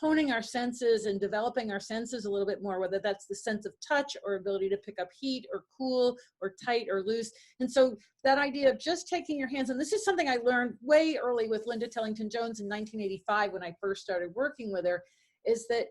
S1: honing our senses and developing our senses a little bit more, whether that's the sense of touch or ability to pick up heat or cool or tight or loose. And so that idea of just taking your hands, and this is something I learned way early with Linda Tellington-Jones in 1985 when I first started working with her, is that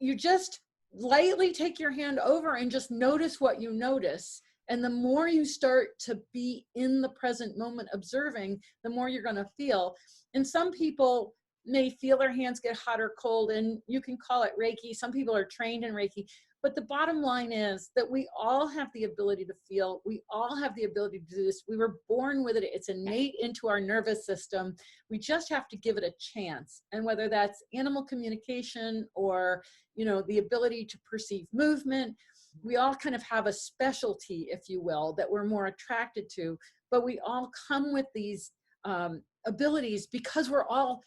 S1: you just lightly take your hand over and just notice what you notice. And the more you start to be in the present moment observing, the more you're going to feel. And some people may feel their hands get hot or cold, and you can call it Reiki. Some people are trained in Reiki. But the bottom line is that we all have the ability to feel. We all have the ability to do this. We were born with it. It's innate into our nervous system. We just have to give it a chance. And whether that's animal communication or, you know, the ability to perceive movement, we all kind of have a specialty, if you will, that we're more attracted to. But we all come with these abilities because we're all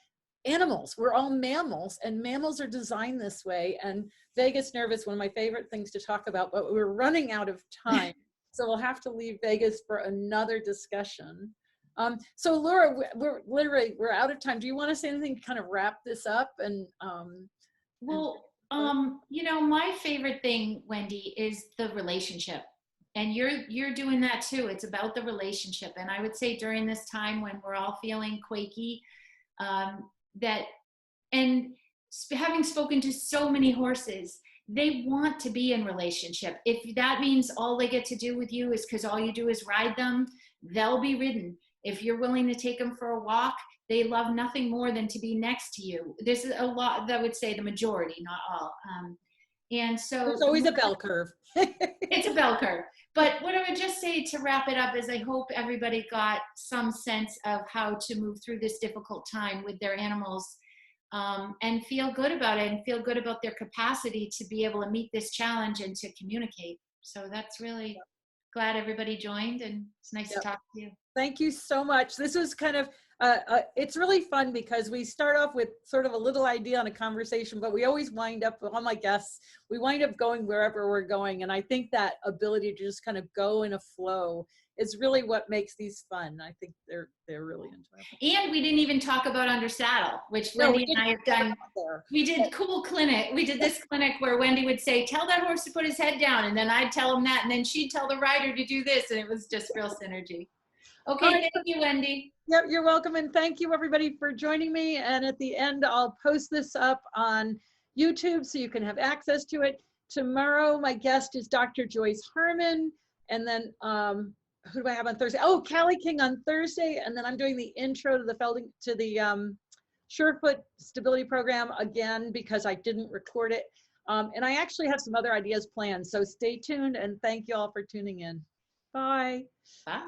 S1: animals. We're all mammals, and mammals are designed this way. And vagus nerve is one of my favorite things to talk about, but we're running out of time. So we'll have to leave vagus for another discussion. So Laura, we're out of time. Do you want to say anything to kind of wrap this up? And
S2: you know, my favorite thing, Wendy, is the relationship. And you're doing that too. It's about the relationship. And I would say during this time when we're all feeling quaky, and having spoken to so many horses, they want to be in relationship. If that means all they get to do with you is because all you do is ride them, they'll be ridden. If you're willing to take them for a walk, they love nothing more than to be next to you. This is a lot, that would say the majority, not all. And so
S1: there's always a bell curve.
S2: It's a bell curve. But what I would just say to wrap it up is I hope everybody got some sense of how to move through this difficult time with their animals, and feel good about it and feel good about their capacity to be able to meet this challenge and to communicate. So that's really glad everybody joined, and it's nice to talk to you.
S1: Thank you so much. This was kind of, it's really fun because we start off with sort of a little idea on a conversation, but we always wind up, all my guests, we wind up going wherever we're going. And I think that ability to just kind of go in a flow is really what makes these fun. I think they're really enjoyable.
S2: And we didn't even talk about under saddle, which Wendy and I have done. We did cool clinic. We did this clinic where Wendy would say, tell that horse to put his head down. And then I'd tell him that. And then she'd tell the rider to do this. And it was just real synergy. Okay, thank you, Wendy.
S1: Yep, you're welcome. And thank you, everybody, for joining me. And at the end, I'll post this up on YouTube so you can have access to it. Tomorrow, my guest is Dr. Joyce Harmon. And then who do I have on Thursday? Oh, Callie King on Thursday. And then I'm doing the intro to the Surefoot Stability Program again because I didn't record it. And I actually have some other ideas planned. So stay tuned and thank you all for tuning in. Bye.
S2: Bye.